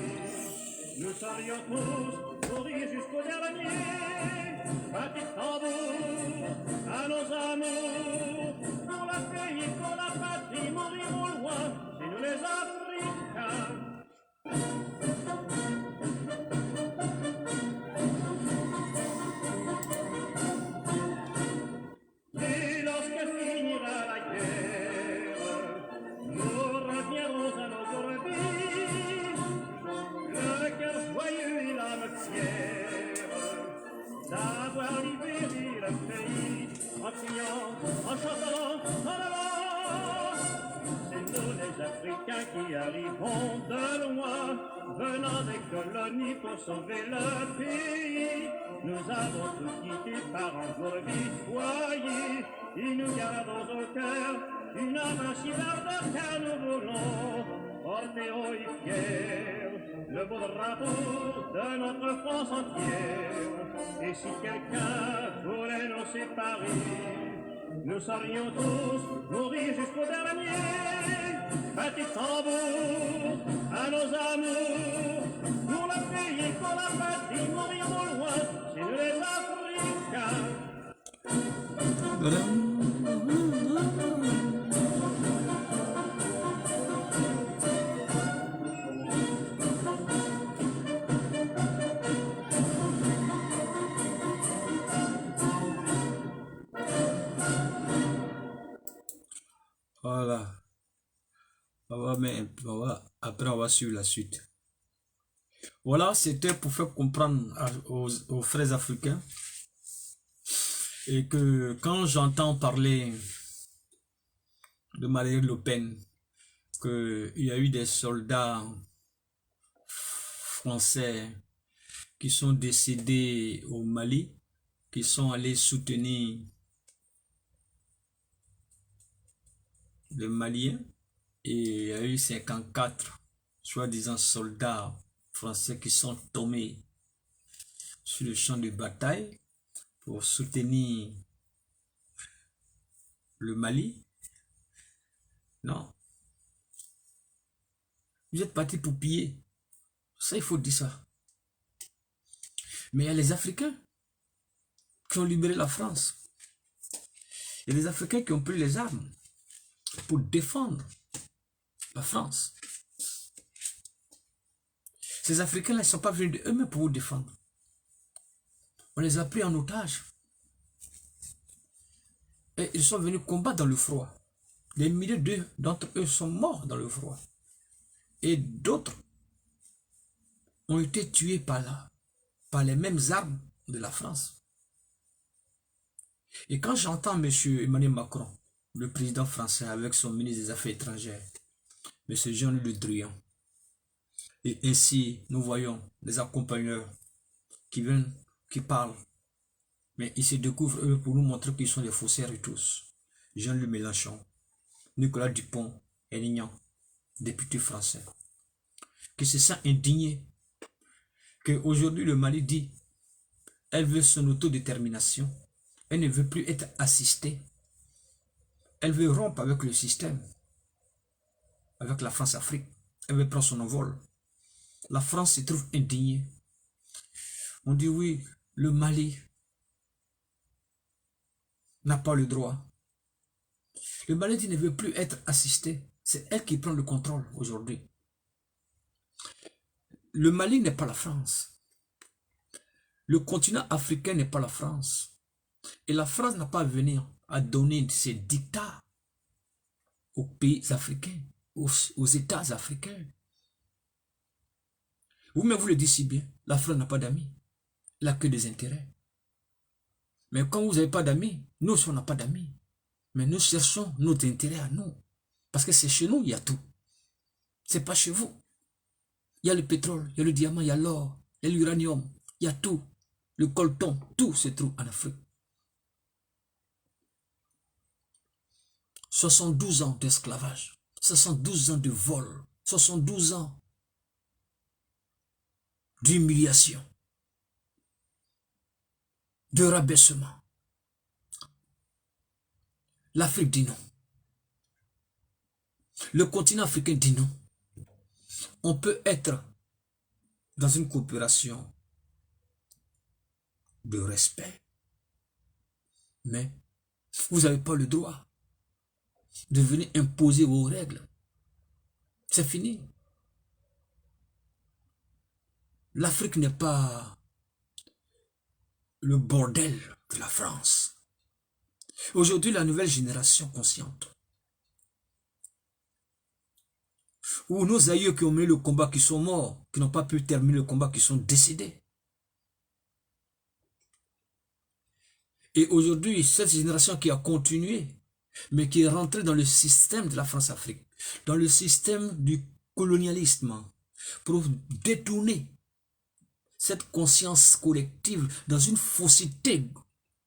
nous saurions tous mourir jusqu'au dernier. À tes tambours, à nos amours, pour le pays, pour la patrie, mourir au loin, c'est nous les Africains. Et lorsque finira la guerre, nous reviendrons à nos orbits, le cœur joyeux et l'âme fière d'avoir libéré le pays, en criant, en chantant, en avant. C'est nous les Africains qui arrivons de loin, venant des colonies pour sauver le pays. Nous avons tout quitté par engourdis foyers, et nous gardons au cœur une invincible ardeur car nous voulons porter haut et fier le beau drapeau de notre France entière. Et si quelqu'un voulait nous séparer, nous saurions tous mourir jusqu'au dernier. À tes tambours, à nos amours, pour le pays, pour la patrie, mourir au loin, c'est nous les Africains. Voilà. Après, on va suivre la suite. Voilà, c'était pour faire comprendre aux frères africains et que quand j'entends parler de Marine Le Pen, qu'il y a eu des soldats français qui sont décédés au Mali, qui sont allés soutenir les Maliens, et il y a eu 54 soi-disant soldats français qui sont tombés sur le champ de bataille pour soutenir le Mali. Non. Vous êtes partis pour piller. Ça, il faut dire ça. Mais il y a les Africains qui ont libéré la France. Il y a les Africains qui ont pris les armes pour défendre la France. Ces Africains-là, ils ne sont pas venus d'eux-mêmes pour vous défendre. On les a pris en otage. Et ils sont venus combattre dans le froid. Des milliers d'entre eux sont morts dans le froid. Et d'autres ont été tués par les mêmes armes de la France. Et quand j'entends M. Emmanuel Macron, le président français, avec son ministre des Affaires étrangères, M. Jean-Luc Le Drian, et ainsi nous voyons les accompagneurs qui viennent, qui parlent, mais ils se découvrent eux pour nous montrer qu'ils sont des faussaires et tous. Jean-Luc Mélenchon, Nicolas Dupont-Aignan, député français, qui se sent indigné qu'aujourd'hui le Mali dit elle veut son autodétermination, elle ne veut plus être assistée, elle veut rompre avec le système, avec la France-Afrique, elle veut prendre son envol. La France se trouve indignée. On dit oui, le Mali n'a pas le droit. Le Mali ne veut plus être assisté. C'est elle qui prend le contrôle aujourd'hui. Le Mali n'est pas la France. Le continent africain n'est pas la France. Et la France n'a pas à venir à donner ses dictats aux pays africains, aux États africains. Vous-même, vous le dites si bien, la France n'a pas d'amis. Elle n'a que des intérêts. Mais quand vous n'avez pas d'amis, nous aussi on n'a pas d'amis. Mais nous cherchons notre intérêt à nous. Parce que c'est chez nous, il y a tout. C'est pas chez vous. Il y a le pétrole, il y a le diamant, il y a l'or, il y a l'uranium, il y a tout. Le coltan, tout se trouve en Afrique. 72 ans d'esclavage, 72 ans de vol, 72 ans d'humiliation, de rabaissement. L'Afrique dit non. Le continent africain dit non. On peut être dans une coopération de respect, mais vous n'avez pas le droit de venir imposer vos règles. C'est fini. L'Afrique n'est pas le bordel de la France. Aujourd'hui, la nouvelle génération consciente, ou nos aïeux qui ont mené le combat, qui sont morts, qui n'ont pas pu terminer le combat, qui sont décédés. Et aujourd'hui, cette génération qui a continué, mais qui est rentrée dans le système de la France-Afrique, dans le système du colonialisme, pour détourner cette conscience collective dans une fausseté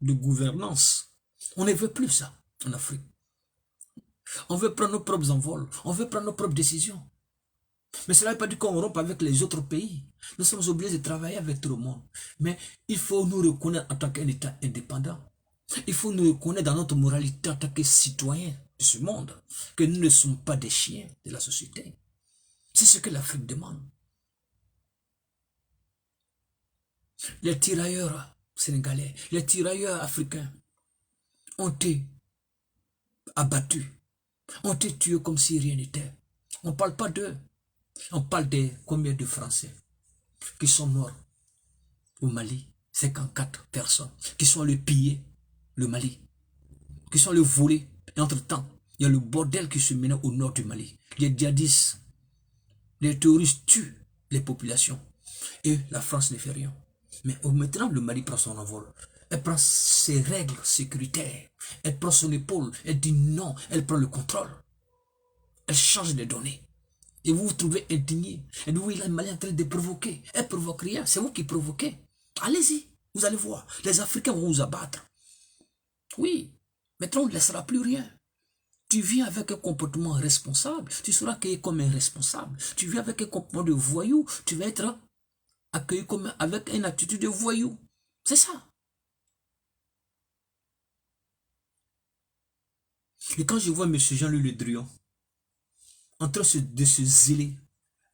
de gouvernance. On ne veut plus ça en Afrique. On veut prendre nos propres envols, on veut prendre nos propres décisions. Mais cela ne veut pas dire qu'on rompe avec les autres pays. Nous sommes obligés de travailler avec tout le monde. Mais il faut nous reconnaître en tant qu'un État indépendant. Il faut nous reconnaître dans notre moralité en tant que citoyens de ce monde, que nous ne sommes pas des chiens de la société. C'est ce que l'Afrique demande. Les tirailleurs sénégalais, les tirailleurs africains ont été abattus, ont été tués comme si rien n'était. On ne parle pas d'eux. On parle de combien de Français qui sont morts au Mali, 54 personnes, qui sont allés piller le Mali, qui sont allés voler. Et entre-temps, il y a le bordel qui se menait au nord du Mali. Les djihadistes, les terroristes tuent les populations. Et la France ne fait rien. Mais maintenant, le Mali prend son envol. Elle prend ses règles sécuritaires. Elle prend son épaule. Elle dit non. Elle prend le contrôle. Elle change les données. Et vous vous trouvez indigné. Et oui, la Mali est en train de provoquer. Elle provoque rien. C'est vous qui provoquez. Allez-y. Vous allez voir. Les Africains vont vous abattre. Oui. Maintenant, on ne laissera plus rien. Tu viens avec un comportement responsable. Tu seras accueilli comme un responsable. Tu viens avec un comportement de voyou. Tu vas être accueilli comme avec une attitude de voyou. C'est ça. Et quand je vois M. Jean-Louis Le Drian en train de se zéler,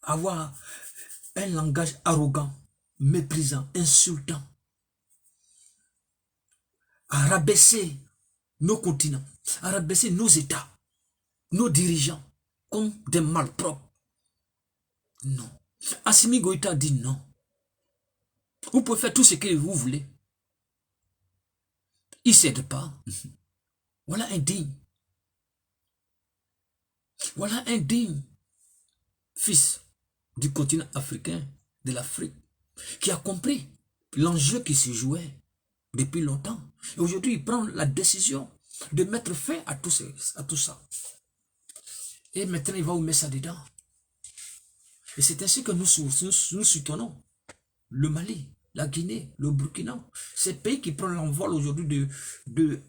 avoir un langage arrogant, méprisant, insultant, à rabaisser nos continents, à rabaisser nos États, nos dirigeants, comme des malpropres. Non. Assimi Goïta dit non. Vous pouvez faire tout ce que vous voulez. Il ne cède pas. Voilà un digne. Voilà un digne fils du continent africain, de l'Afrique, qui a compris l'enjeu qui se jouait depuis longtemps. Et aujourd'hui, il prend la décision de mettre fin à tout ça. Et maintenant, il va vous mettre ça dedans. Et c'est ainsi que nous soutenons le Mali, la Guinée, le Burkina. Ces pays qui prennent l'envol aujourd'hui de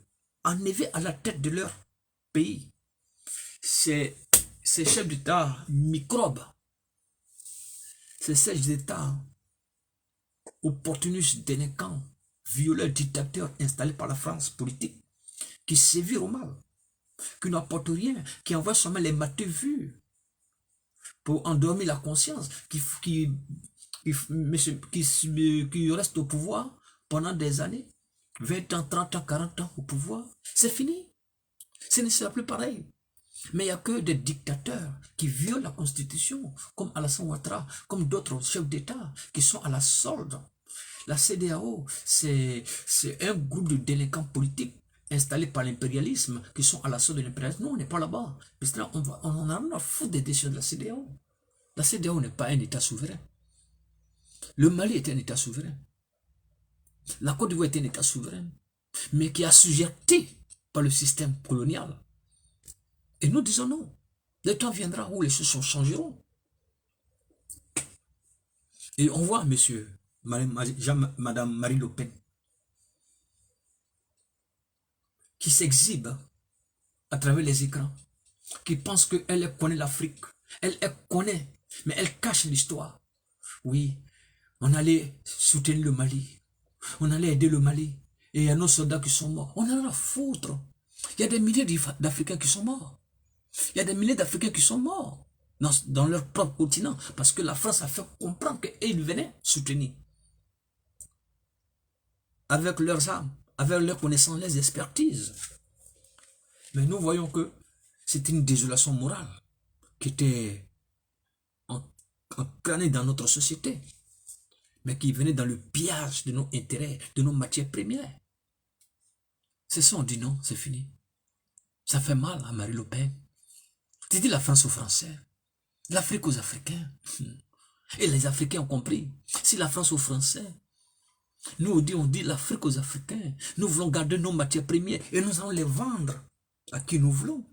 enlever à la tête de leur pays ces chefs d'État microbes, ces chefs d'État opportunistes, délinquants, violeurs, dictateurs installés par la France politique, qui sévirent au mal, qui n'apportent rien, qui envoient seulement les matés vus pour endormir la conscience, qui restent au pouvoir pendant des années, 20 ans, 30 ans, 40 ans au pouvoir. C'est fini. Ce ne sera plus pareil. Mais il n'y a que des dictateurs qui violent la Constitution, comme Alassane Ouattara, comme d'autres chefs d'État qui sont à la solde. La CEDEAO, c'est un groupe de délinquants politiques installés par l'impérialisme qui sont à la solde de l'impérialisme. Nous, on n'est pas là-bas. Parce que là, on en a rien à foutre des décisions de la CEDEAO. La CEDEAO n'est pas un État souverain. Le Mali est un État souverain. La Côte d'Ivoire est un État souverain, mais qui est assujetti par le système colonial. Et nous disons non. Le temps viendra où les choses changeront. Et on voit, Madame Marine Le Pen, qui s'exhibe à travers les écrans, qui pense qu'elle connaît l'Afrique. Elle connaît, mais elle cache l'histoire. Oui, on allait soutenir le Mali. On allait aider le Mali. Et il y a nos soldats qui sont morts. On en a à foutre. Il y a des milliers d'Africains qui sont morts. Il y a des milliers d'Africains qui sont morts dans leur propre continent parce que la France a fait comprendre qu'ils venaient soutenir. Avec leurs armes, avec leurs connaissances, les expertises. Mais nous voyons que c'est une désolation morale qui était encranée dans notre société, mais qui venait dans le pillage de nos intérêts, de nos matières premières. C'est ça, on dit non, c'est fini. Ça fait mal à Marine Le Pen. Tu dis la France aux Français, l'Afrique aux Africains. Et les Africains ont compris. Si la France aux Français, nous on dit l'Afrique aux Africains. Nous voulons garder nos matières premières et nous allons les vendre à qui nous voulons.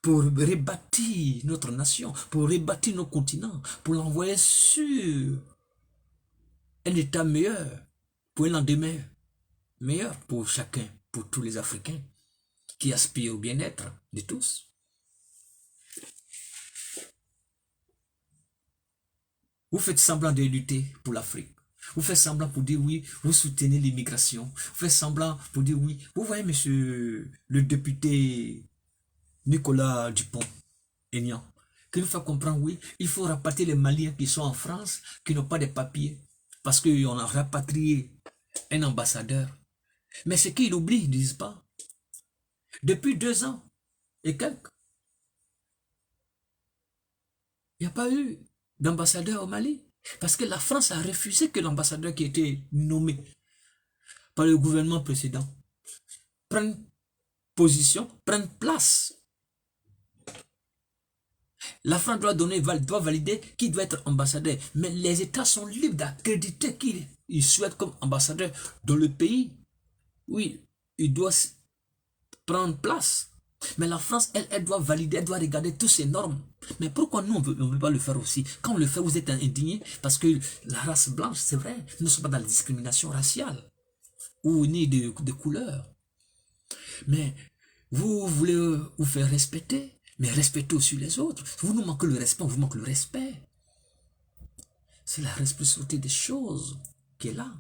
Pour rebâtir notre nation, pour rebâtir nos continents, pour l'envoyer sur un état meilleur, pour un lendemain meilleur pour chacun, pour tous les Africains qui aspirent au bien-être de tous. Vous faites semblant de lutter pour l'Afrique. Vous faites semblant pour dire oui, vous soutenez l'immigration. Vous faites semblant pour dire oui. Vous voyez, monsieur le député Nicolas Dupont-Aignan, qui nous fait comprendre, oui, il faut rapatrier les Maliens qui sont en France, qui n'ont pas de papiers, parce qu'on a rapatrié un ambassadeur. Mais ce qu'ils oublient, ils ne disent pas. Depuis 2 ans et quelques, il n'y a pas eu d'ambassadeur au Mali. Parce que la France a refusé que l'ambassadeur qui était nommé par le gouvernement précédent prenne position, prenne place. La France doit valider qui doit être ambassadeur. Mais les États sont libres d'accréditer qui ils souhaitent comme ambassadeur dans le pays. Oui, il doit prendre place. Mais la France, elle doit valider, elle doit regarder toutes ces normes. Mais pourquoi nous, on ne veut pas le faire aussi? Quand on le fait, vous êtes indignés parce que la race blanche, c'est vrai, nous ne sommes pas dans la discrimination raciale ou ni de couleur. Mais vous voulez vous faire respecter, mais respectez aussi les autres. Vous nous manquez le respect, on vous manque le respect. C'est la responsabilité des choses qui est là.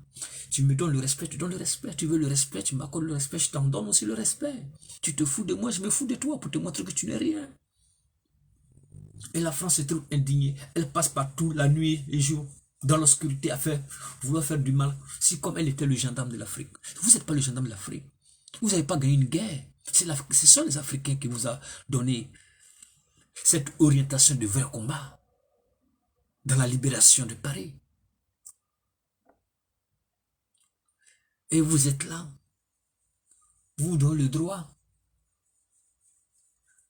Tu me donnes le respect, tu donnes le respect. Tu veux le respect, tu m'accordes le respect, je t'en donne aussi le respect. Tu te fous de moi, je me fous de toi pour te montrer que tu n'es rien. Et la France est trop indignée. Elle passe partout la nuit et jour dans l'obscurité à vouloir faire du mal. Si comme elle était le gendarme de l'Afrique. Vous n'êtes pas le gendarme de l'Afrique. Vous n'avez pas gagné une guerre. Ce sont les Africains qui vous ont donné cette orientation de vrai combat dans la libération de Paris. Et vous êtes là. Vous donnez le droit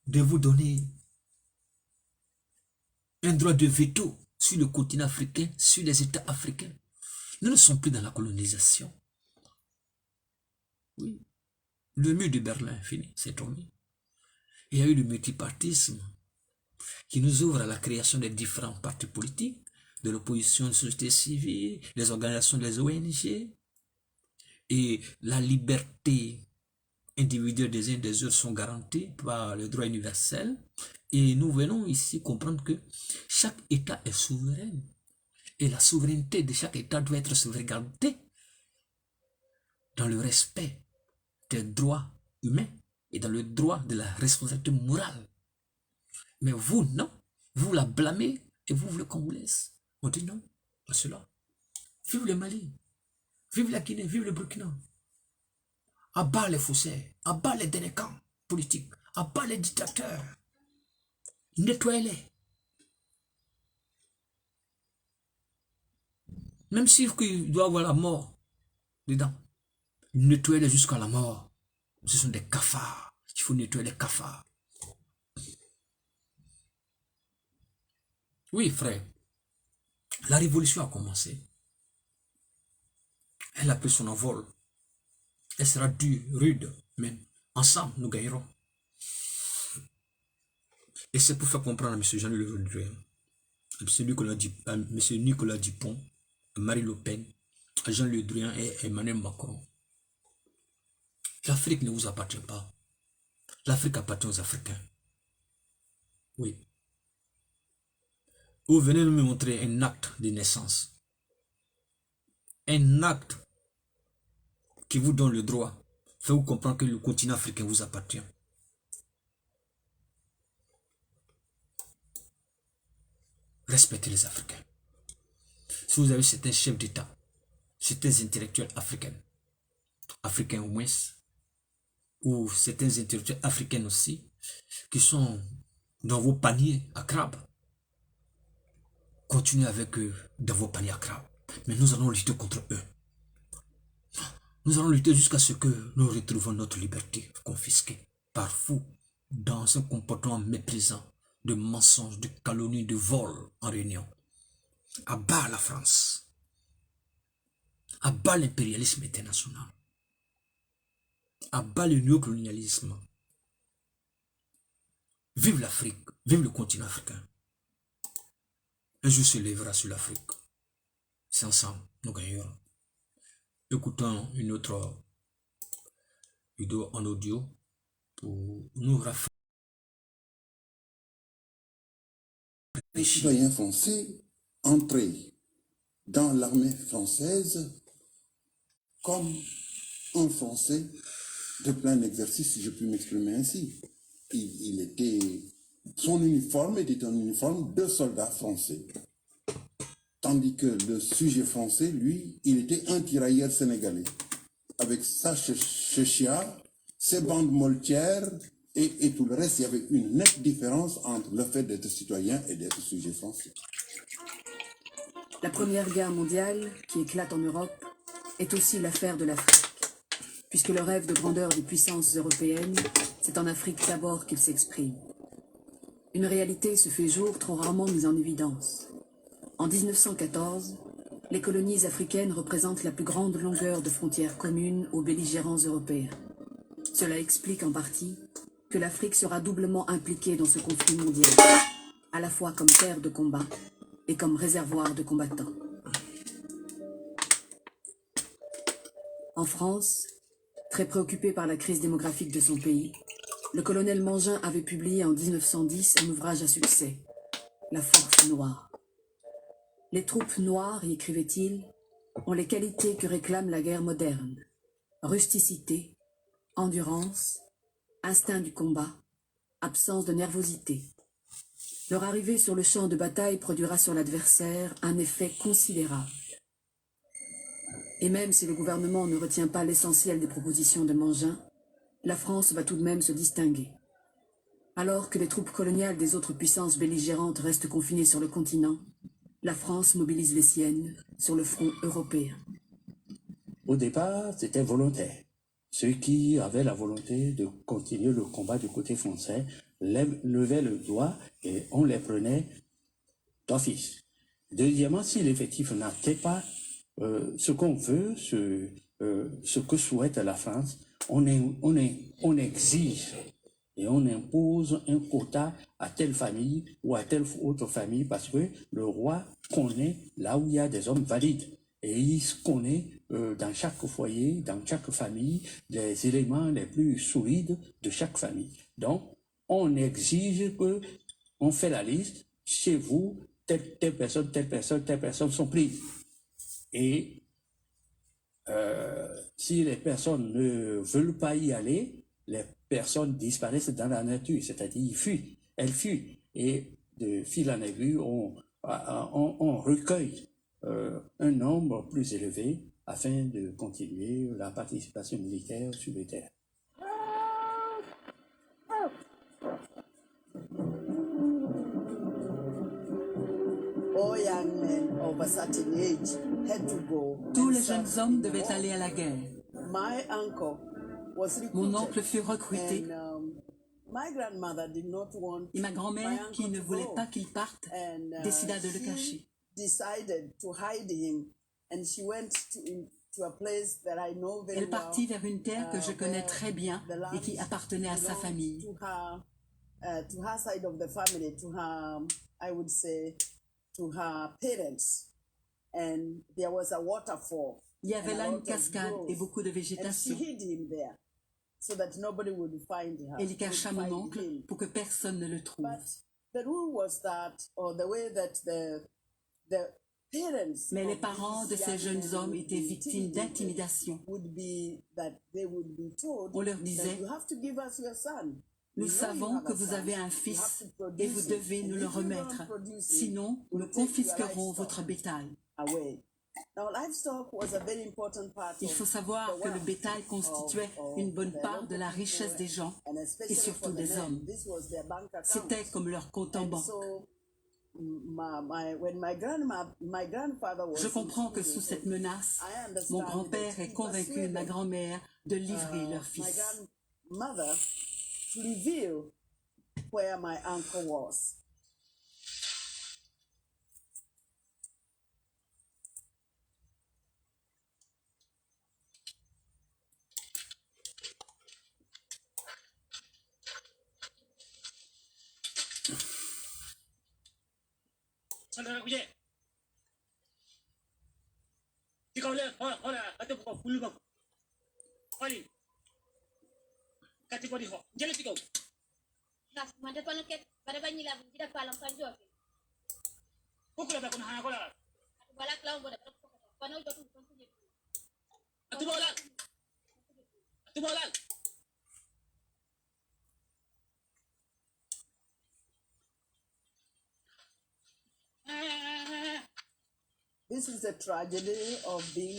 de vous donner un droit de veto sur le continent africain, sur les États africains. Nous ne sommes plus dans la colonisation. Oui. Le mur de Berlin est fini, c'est tombé. Il y a eu le multipartisme qui nous ouvre à la création des différents partis politiques, de l'opposition de la société civile, les organisations des ONG, et la liberté individuelle des uns et des autres sont garanties par le droit universel. Et nous venons ici comprendre que chaque État est souverain. Et la souveraineté de chaque État doit être sauvegardée dans le respect des droits humains et dans le droit de la responsabilité morale. Mais vous, non. Vous la blâmez et vous voulez qu'on vous laisse. On dit non à cela. Vive le Mali. Vive la Guinée. Vive le Burkina. À bas les faussaires. À bas les délinquants politiques. À bas les dictateurs. Nettoyez-les. Même s'il doit y avoir la mort dedans. Nettoyez-les jusqu'à la mort. Ce sont des cafards. Il faut nettoyer les cafards. Oui, frère. La révolution a commencé. Elle a pris son envol. Elle sera dure, rude, mais ensemble, nous gagnerons. Et c'est pour faire comprendre à M. Jean-Louis Le Drian, à M. Nicolas Dupont, à Marie Le Pen, à Jean-Louis Le Drian et Emmanuel Macron. L'Afrique ne vous appartient pas. L'Afrique appartient aux Africains. Oui. Vous venez de me montrer un acte de naissance. Un acte qui vous donne le droit. Fait vous comprendre que le continent africain vous appartient. Respectez les Africains. Si vous avez certains chefs d'État, certains intellectuels africains au moins, ou certains intellectuels africains aussi, qui sont dans vos paniers à crabes, continuez avec eux dans vos paniers à crabes. Mais nous allons lutter contre eux. Nous allons lutter jusqu'à ce que nous retrouvons notre liberté confisquée par vous dans un comportement méprisant de mensonges, de calomnies, de vols en réunion. À bas la France. À bas l'impérialisme international. À bas le néocolonialisme. Vive l'Afrique, vive le continent africain. Un jour se lèvera sur l'Afrique. C'est ensemble, nous gagnerons. Écoutons une autre vidéo en audio pour nous rafraîchir. Les citoyens français entraient dans l'armée française comme un Français de plein exercice, si je puis m'exprimer ainsi. Son uniforme était un uniforme de soldats français. Tandis que le sujet français, lui, il était un tirailleur sénégalais. Avec sa chéchia, ses bandes moltières et tout le reste, il y avait une nette différence entre le fait d'être citoyen et d'être sujet français. La Première Guerre mondiale, qui éclate en Europe, est aussi l'affaire de l'Afrique. Puisque le rêve de grandeur des puissances européennes, c'est en Afrique d'abord qu'il s'exprime. Une réalité se fait jour trop rarement mise en évidence. En 1914, les colonies africaines représentent la plus grande longueur de frontières communes aux belligérants européens. Cela explique en partie que l'Afrique sera doublement impliquée dans ce conflit mondial, à la fois comme terre de combat et comme réservoir de combattants. En France, très préoccupé par la crise démographique de son pays, le colonel Mangin avait publié en 1910 un ouvrage à succès, La Force Noire. Les troupes noires, y écrivait-il, ont les qualités que réclame la guerre moderne. Rusticité, endurance, instinct du combat, absence de nervosité. Leur arrivée sur le champ de bataille produira sur l'adversaire un effet considérable. Et même si le gouvernement ne retient pas l'essentiel des propositions de Mangin, la France va tout de même se distinguer. Alors que les troupes coloniales des autres puissances belligérantes restent confinées sur le continent, la France mobilise les siennes sur le front européen. Au départ, c'était volontaire. Ceux qui avaient la volonté de continuer le combat du côté français levaient le doigt et on les prenait d'office. Deuxièmement, si l'effectif n'atteint pas ce qu'on veut, ce que souhaite la France, on exige et on impose un quota à telle famille ou à telle autre famille parce que le roi connaît là où il y a des hommes valides. Et il connaît dans chaque foyer, dans chaque famille, les éléments les plus solides de chaque famille. Donc, on exige que, on fait la liste, chez vous, telle personne sont prises. Et si les personnes ne veulent pas y aller, les personnes disparaissent dans la nature, c'est-à-dire ils fuient, elles fuient. Et de fil en aiguille, on recueille un nombre plus élevé afin de continuer la participation militaire sur le terrain. Tous les jeunes hommes devaient aller à la guerre. Mon oncle fut recruté et ma grand-mère, qui ne voulait pas qu'il parte, décida de le cacher. Elle partit vers une terre que je connais très bien et qui appartenait à sa famille. Il y avait là une cascade et beaucoup de végétation. Elle y cacha mon oncle pour que personne ne le trouve. Mais les parents de ces jeunes hommes étaient victimes d'intimidation. On leur disait: nous savons que vous avez un fils et vous devez nous le remettre, sinon nous confisquerons votre bétail. Il faut savoir que le bétail constituait une bonne part de la richesse des gens et surtout des hommes. C'était comme leur compte en banque. Je comprends que sous cette menace, mon grand-père ait convaincu ma grand-mère de livrer leur fils.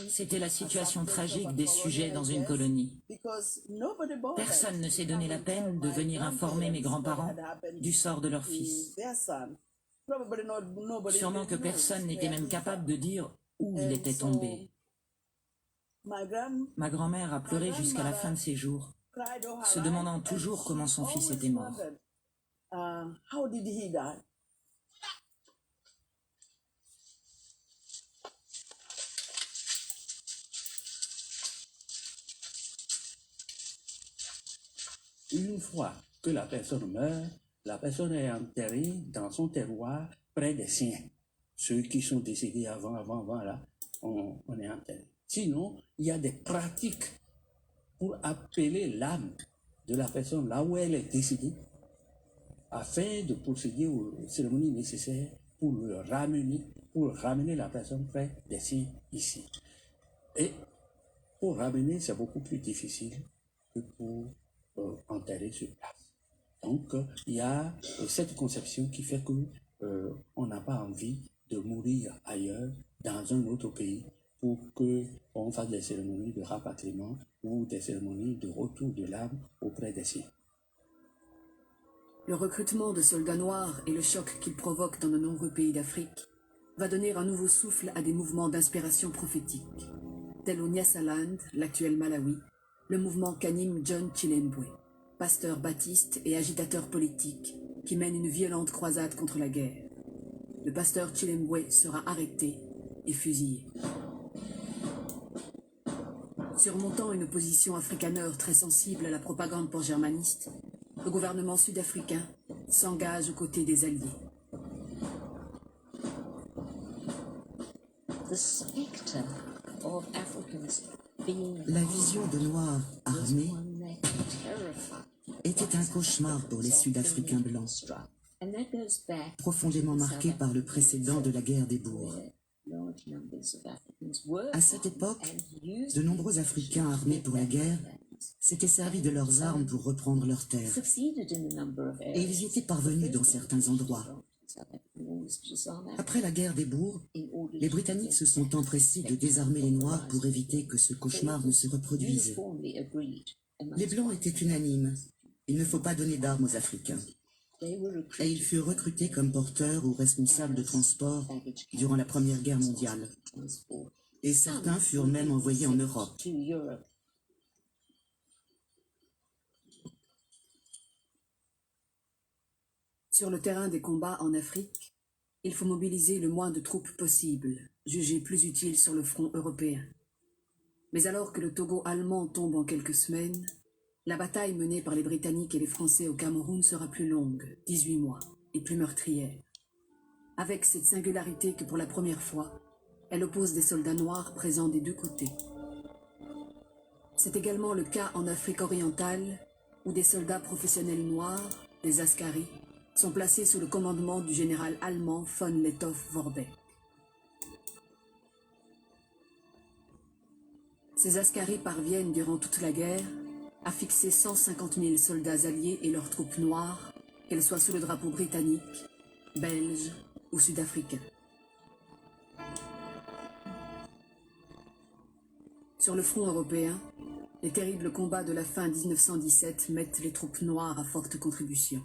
C'était la situation tragique des sujets dans une colonie. Personne ne s'est donné la peine de venir informer mes grands-parents du sort de leur fils. Sûrement que personne n'était même capable de dire où il était tombé. Ma grand-mère a pleuré jusqu'à la fin de ses jours, se demandant toujours comment son fils était mort. Une fois que la personne meurt, la personne est enterrée dans son terroir près des siens. Ceux qui sont décédés avant là, on est enterré. Sinon, il y a des pratiques pour appeler l'âme de la personne là où elle est décédée, afin de procéder aux cérémonies nécessaires pour ramener la personne près des siens ici. Et pour ramener, c'est beaucoup plus difficile que pour enterrer sur place. Donc, il y a cette conception qui fait que on n'a pas envie de mourir ailleurs, dans un autre pays, pour qu'on fasse des cérémonies de rapatriement ou des cérémonies de retour de l'âme auprès des siens. Le recrutement de soldats noirs et le choc qu'il provoque dans de nombreux pays d'Afrique va donner un nouveau souffle à des mouvements d'inspiration prophétique, tels au Nyasaland, l'actuel Malawi, le mouvement qu'anime John Chilembwe, pasteur baptiste et agitateur politique qui mène une violente croisade contre la guerre. Le pasteur Chilembwe sera arrêté et fusillé. Surmontant une opposition afrikaneur très sensible à la propagande pangermaniste, le gouvernement sud-africain s'engage aux côtés des Alliés. La vision de Noirs armés était un cauchemar pour les Sud-Africains blancs, profondément marqué par le précédent de la guerre des Boers. À cette époque, de nombreux Africains armés pour la guerre s'étaient servis de leurs armes pour reprendre leurs terres. Et ils y étaient parvenus dans certains endroits. Après la guerre des Boers, les Britanniques se sont empressés de désarmer les Noirs pour éviter que ce cauchemar ne se reproduise. Les Blancs étaient unanimes. Il ne faut pas donner d'armes aux Africains. Et ils furent recrutés comme porteurs ou responsables de transport durant la Première Guerre mondiale. Et certains furent même envoyés en Europe. Sur le terrain des combats en Afrique, il faut mobiliser le moins de troupes possible, jugées plus utiles sur le front européen. Mais alors que le Togo allemand tombe en quelques semaines, la bataille menée par les Britanniques et les Français au Cameroun sera plus longue, 18 mois, et plus meurtrière. Avec cette singularité que pour la première fois, elle oppose des soldats noirs présents des deux côtés. C'est également le cas en Afrique orientale, où des soldats professionnels noirs, des askaris, sont placés sous le commandement du général allemand von Lettow-Vorbeck. Ces askaris parviennent durant toute la guerre à fixer 150 000 soldats alliés et leurs troupes noires, qu'elles soient sous le drapeau britannique, belge ou sud-africain. Sur le front européen, les terribles combats de la fin 1917 mettent les troupes noires à forte contribution.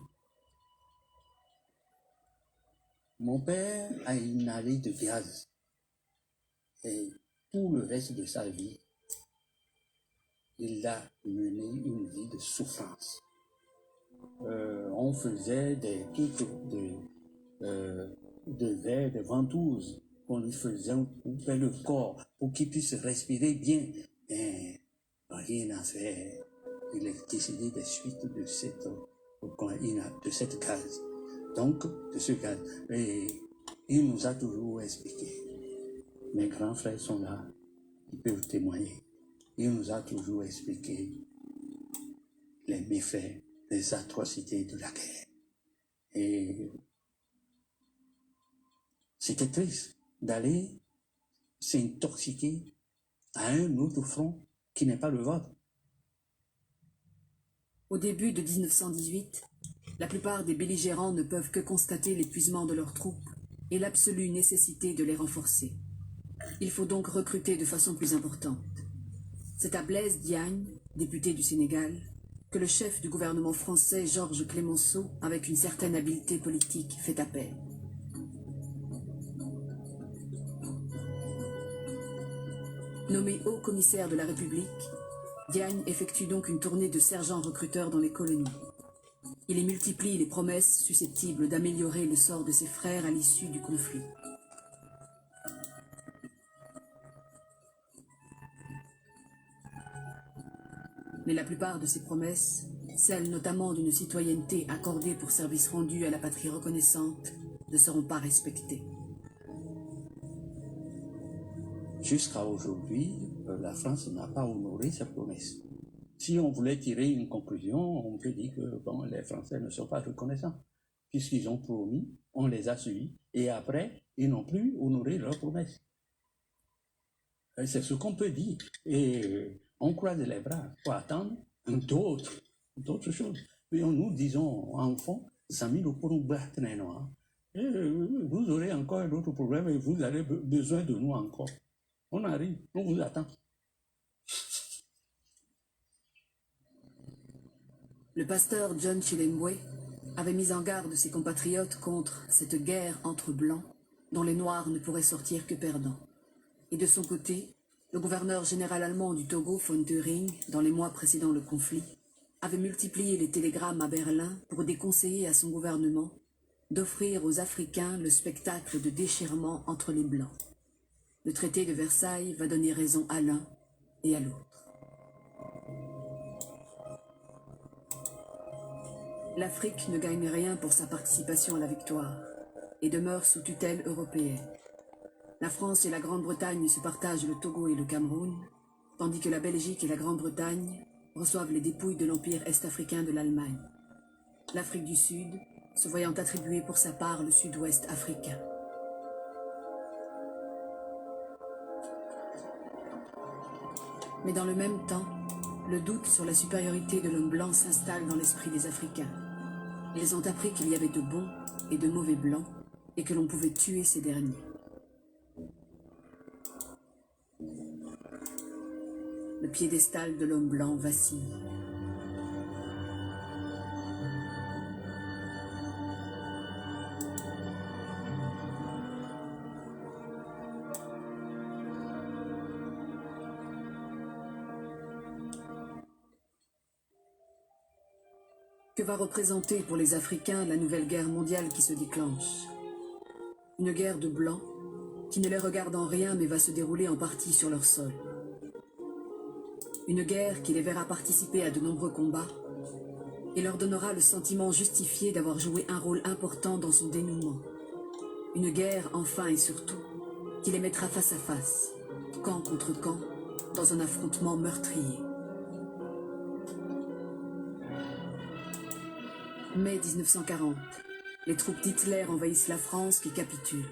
Mon père a inhalé de gaz et tout le reste de sa vie, il a mené une vie de souffrance. On faisait des trucs de verre, des ventouses qu'on lui faisait, on coupait le corps pour qu'il puisse respirer bien. Et rien à faire. Il est décédé des suites de cette gaz. Donc, de ce gaz. Et il nous a toujours expliqué. Mes grands frères sont là, ils peuvent témoigner. Il nous a toujours expliqué les méfaits, les atrocités de la guerre. Et c'était triste d'aller s'intoxiquer à un autre front qui n'est pas le vôtre. Au début de 1918, la plupart des belligérants ne peuvent que constater l'épuisement de leurs troupes et l'absolue nécessité de les renforcer. Il faut donc recruter de façon plus importante. C'est à Blaise Diagne, député du Sénégal, que le chef du gouvernement français Georges Clemenceau, avec une certaine habileté politique, fait appel. Nommé haut commissaire de la République, Diagne effectue donc une tournée de sergents recruteurs dans les colonies. Il y multiplie les promesses susceptibles d'améliorer le sort de ses frères à l'issue du conflit. Mais la plupart de ces promesses celles notamment d'une citoyenneté accordée pour service rendu à la patrie reconnaissante, ne seront pas respectées. Jusqu'à aujourd'hui, la France n'a pas honoré sa promesse. Si on voulait tirer une conclusion, on peut dire que bon, les Français ne sont pas reconnaissants. Puisqu'ils ont promis, on les a suivis, et après, ils n'ont plus honoré leurs promesses. C'est ce qu'on peut dire. Et on croise les bras pour attendre d'autres choses. Et nous disons, en fond, vous aurez encore d'autres problèmes et vous avez besoin de nous encore. On arrive, on vous attend. Le pasteur John Chilembwe avait mis en garde ses compatriotes contre cette guerre entre blancs dont les noirs ne pourraient sortir que perdants. Et de son côté, le gouverneur général allemand du Togo, von Thüring, dans les mois précédant le conflit, avait multiplié les télégrammes à Berlin pour déconseiller à son gouvernement d'offrir aux Africains le spectacle de déchirement entre les Blancs. Le traité de Versailles va donner raison à l'un et à l'autre. L'Afrique ne gagne rien pour sa participation à la victoire et demeure sous tutelle européenne. La France et la Grande-Bretagne se partagent le Togo et le Cameroun, tandis que la Belgique et la Grande-Bretagne reçoivent les dépouilles de l'Empire est-africain de l'Allemagne. L'Afrique du Sud se voyant attribuer pour sa part le sud-ouest africain. Mais dans le même temps, le doute sur la supériorité de l'homme blanc s'installe dans l'esprit des Africains. Ils ont appris qu'il y avait de bons et de mauvais blancs et que l'on pouvait tuer ces derniers. Le piédestal de l'homme blanc vacille. Que va représenter pour les Africains la nouvelle guerre mondiale qui se déclenche? Une guerre de blancs qui ne les regarde en rien mais va se dérouler en partie sur leur sol. Une guerre qui les verra participer à de nombreux combats et leur donnera le sentiment justifié d'avoir joué un rôle important dans son dénouement. Une guerre, enfin et surtout, qui les mettra face à face, camp contre camp, dans un affrontement meurtrier. Mai 1940, les troupes d'Hitler envahissent la France qui capitule.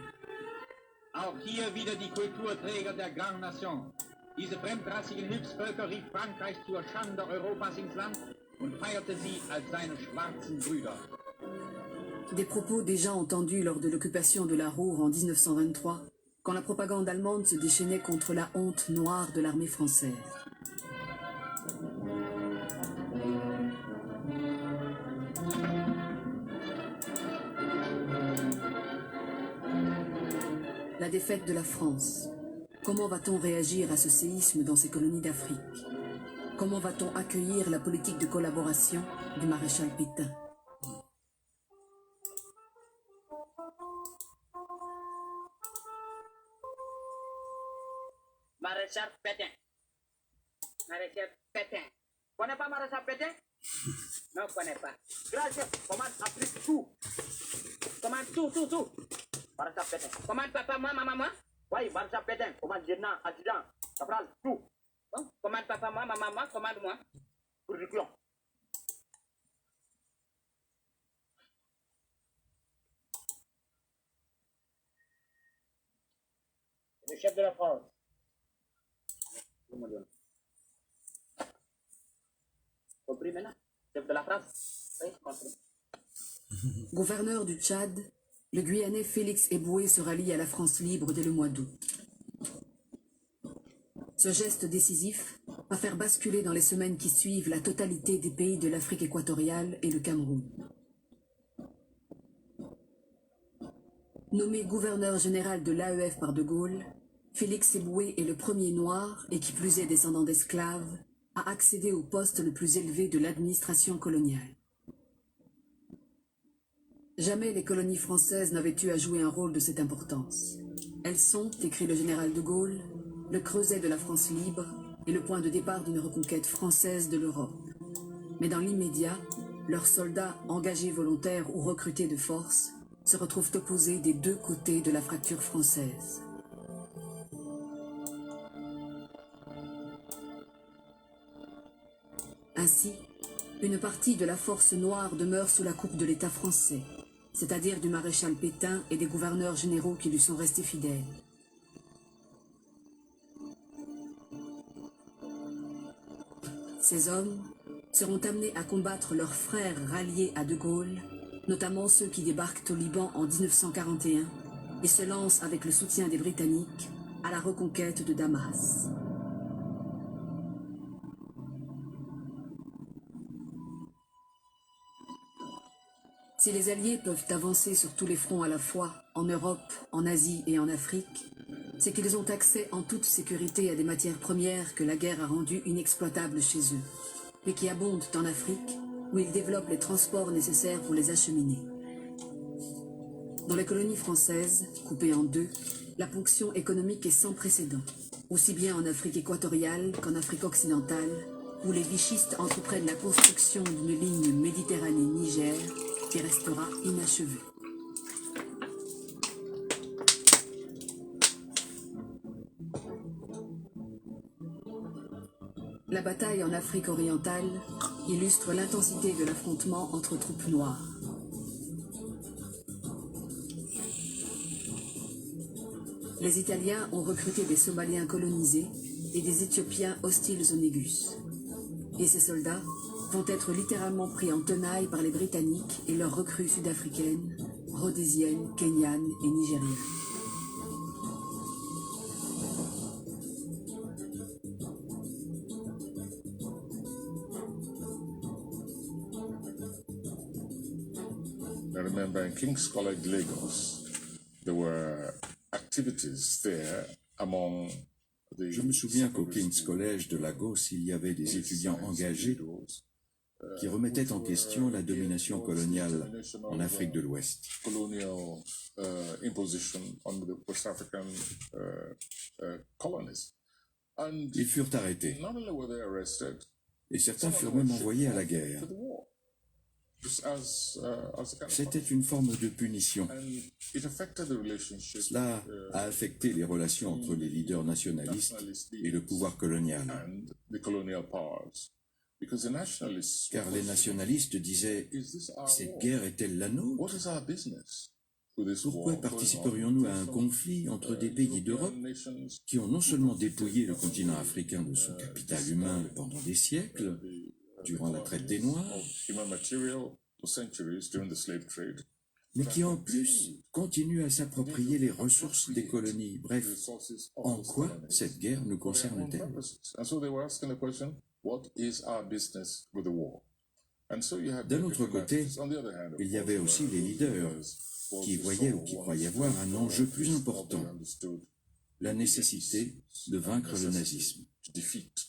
Auch hier wieder die Kulturträger der Garnation. Diese fremdrassigen Hilfsvölker rief Frankreich zur Schande Europas ins Land und feierte sie als seine schwarzen Brüder. Des propos déjà entendus lors de l'occupation de la Ruhr en 1923, quand la propagande allemande se déchaînait contre la honte noire de l'armée française. La défaite de la France. Comment va-t-on réagir à ce séisme dans ces colonies d'Afrique? Comment va-t-on accueillir la politique de collaboration du maréchal Pétain? Maréchal Pétain. Maréchal Pétain. Connais pas Maréchal Pétain? Non, connais pas. Gracias. Commande Afrique tout. Commande tout. Maréchal Pétain. Commande papa, maman. Oui, Maréchal Pétain. Commande lieutenant, adjudant, capral, tout. Bon? Commande papa, maman, commande moi. Pour du clon. Le chef de la France. Compris maintenant? Chef de la France? Oui, compris. Gouverneur du Tchad, le Guyanais Félix Éboué se rallie à la France libre dès le mois d'août. Ce geste décisif va faire basculer dans les semaines qui suivent la totalité des pays de l'Afrique équatoriale et le Cameroun. Nommé gouverneur général de l'AEF par De Gaulle, Félix Éboué est le premier noir, et qui plus est descendant d'esclaves, à accéder au poste le plus élevé de l'administration coloniale. Jamais les colonies françaises n'avaient eu à jouer un rôle de cette importance. Elles sont, écrit le général de Gaulle, le creuset de la France libre et le point de départ d'une reconquête française de l'Europe. Mais dans l'immédiat, leurs soldats engagés volontaires ou recrutés de force se retrouvent opposés des deux côtés de la fracture française. Ainsi, une partie de la force noire demeure sous la coupe de l'État français, c'est-à-dire du maréchal Pétain et des gouverneurs généraux qui lui sont restés fidèles. Ces hommes seront amenés à combattre leurs frères ralliés à De Gaulle, notamment ceux qui débarquent au Liban en 1941 et se lancent avec le soutien des Britanniques à la reconquête de Damas. Si les Alliés peuvent avancer sur tous les fronts à la fois, en Europe, en Asie et en Afrique, c'est qu'ils ont accès en toute sécurité à des matières premières que la guerre a rendues inexploitables chez eux, mais qui abondent en Afrique, où ils développent les transports nécessaires pour les acheminer. Dans les colonies françaises, coupées en deux, la ponction économique est sans précédent, aussi bien en Afrique équatoriale qu'en Afrique occidentale, où les vichistes entreprennent la construction d'une ligne Méditerranée-Niger qui restera inachevée. La bataille en Afrique orientale illustre l'intensité de l'affrontement entre troupes noires. Les Italiens ont recruté des Somaliens colonisés et des Éthiopiens hostiles au Négus. Et ces soldats vont être littéralement pris en tenaille par les Britanniques et leurs recrues sud-africaines, rhodésiennes, kenyanes et nigériennes. I remember in King's College, Lagos, there were activities there among the... Je me souviens qu'au King's College de Lagos, il y avait des étudiants engagés qui remettaient en question la domination coloniale en Afrique de l'Ouest. Colonial imposition on the West African colonies. And Ils furent arrêtés not only were they arrested, et certains furent même envoyés à la guerre. to the war. Just as a kind of C'était une forme de punition. and it affected the relationship Cela a affecté les relations entre les leaders nationalistes et le pouvoir colonial. and the colonial powers. Because the nationalists Car les nationalistes disaient, is this our cette war? guerre est-elle la nôtre? What is our business with this Pourquoi war going participerions-nous à un on? conflit entre des pays d'Europe Nations qui ont non seulement dépouillé le continent africain de son capital humain pendant des siècles, durant la traite des Noirs, of human material for centuries during the slave trade, mais qui en plus continuent à s'approprier les ressources des colonies. Bref, resources of en those quoi colonies cette guerre nous for their own concerne-t-elle? purposes. And so they were asking the question, what is our business with the war? And so you had D'un the autre different côté, attitudes. On the other hand, of il y course, avait aussi les leaders qui voyaient ou qui croyaient voir un enjeu plus important, la nécessité de vaincre le nazisme. to defeat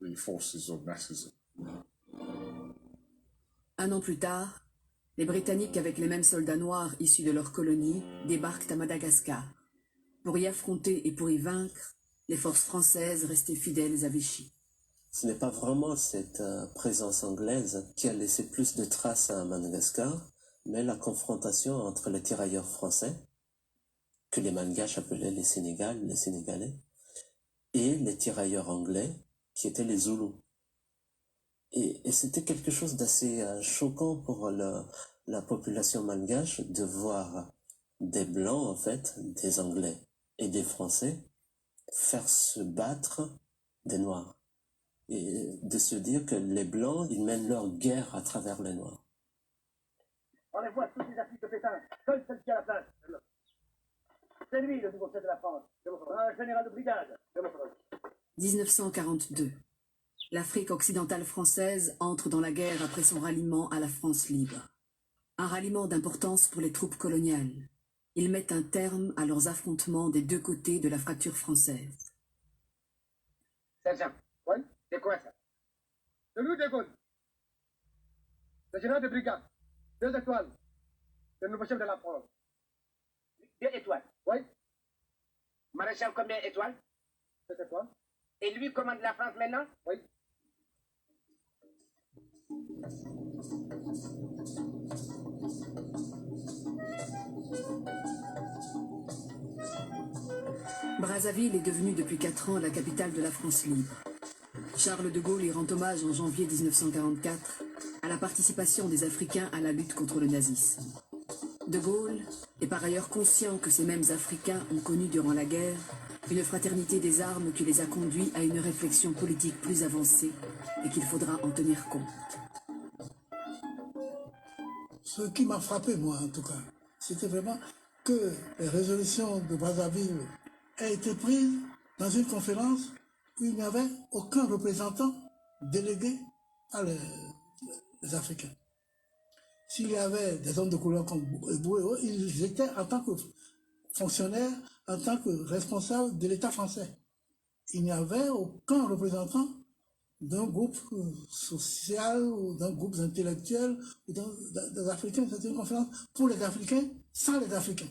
the forces of Nazism. Un an plus tard, les Britanniques, avec les mêmes soldats noirs issus de leur colonie, débarquent à Madagascar. Pour y affronter et pour y vaincre, les forces françaises restaient fidèles à Vichy. Ce n'est pas vraiment cette présence anglaise qui a laissé plus de traces à Madagascar, mais la confrontation entre les tirailleurs français, que les Malgaches appelaient les Sénégalais, et les tirailleurs anglais, qui étaient les Zoulous. Et c'était quelque chose d'assez choquant pour la population malgache de voir des Blancs, en fait, des Anglais et des Français, faire se battre des Noirs. Et de se dire que les Blancs, ils mènent leur guerre à travers les Noirs. Enlève-moi toutes les affiches de Pétain, seul celle qui a la place. C'est lui le nouveau chef de la France. Un général de brigade. 1942. L'Afrique occidentale française entre dans la guerre après son ralliement à la France libre. Un ralliement d'importance pour les troupes coloniales. Ils mettent un terme à leurs affrontements des deux côtés de la fracture française. Sergent, oui, c'est quoi ça? C'est lui de Gaulle. Le général de brigade. 2 étoiles. C'est le nouveau chef de la France. 2 étoiles? Oui. Maréchal combien d'étoiles? 7 étoiles. Et lui commande la France maintenant? Oui. Brazzaville est devenue depuis 4 ans la capitale de la France libre. Charles de Gaulle y rend hommage en janvier 1944 à la participation des Africains à la lutte contre le nazisme. De Gaulle est par ailleurs conscient que ces mêmes Africains ont connu durant la guerre une fraternité des armes qui les a conduits à une réflexion politique plus avancée et qu'il faudra en tenir compte. Ce qui m'a frappé, moi en tout cas, c'était vraiment que les résolutions de Brazzaville aient été prises dans une conférence où il n'y avait aucun représentant délégué à les Africains. S'il y avait des hommes de couleur comme Bouéo, ils étaient en tant que fonctionnaires, en tant que responsables de l'État français. Il n'y avait aucun représentant d'un groupe social ou d'un groupe intellectuel ou des Africains. C'était une conférence pour les Africains, sans les Africains.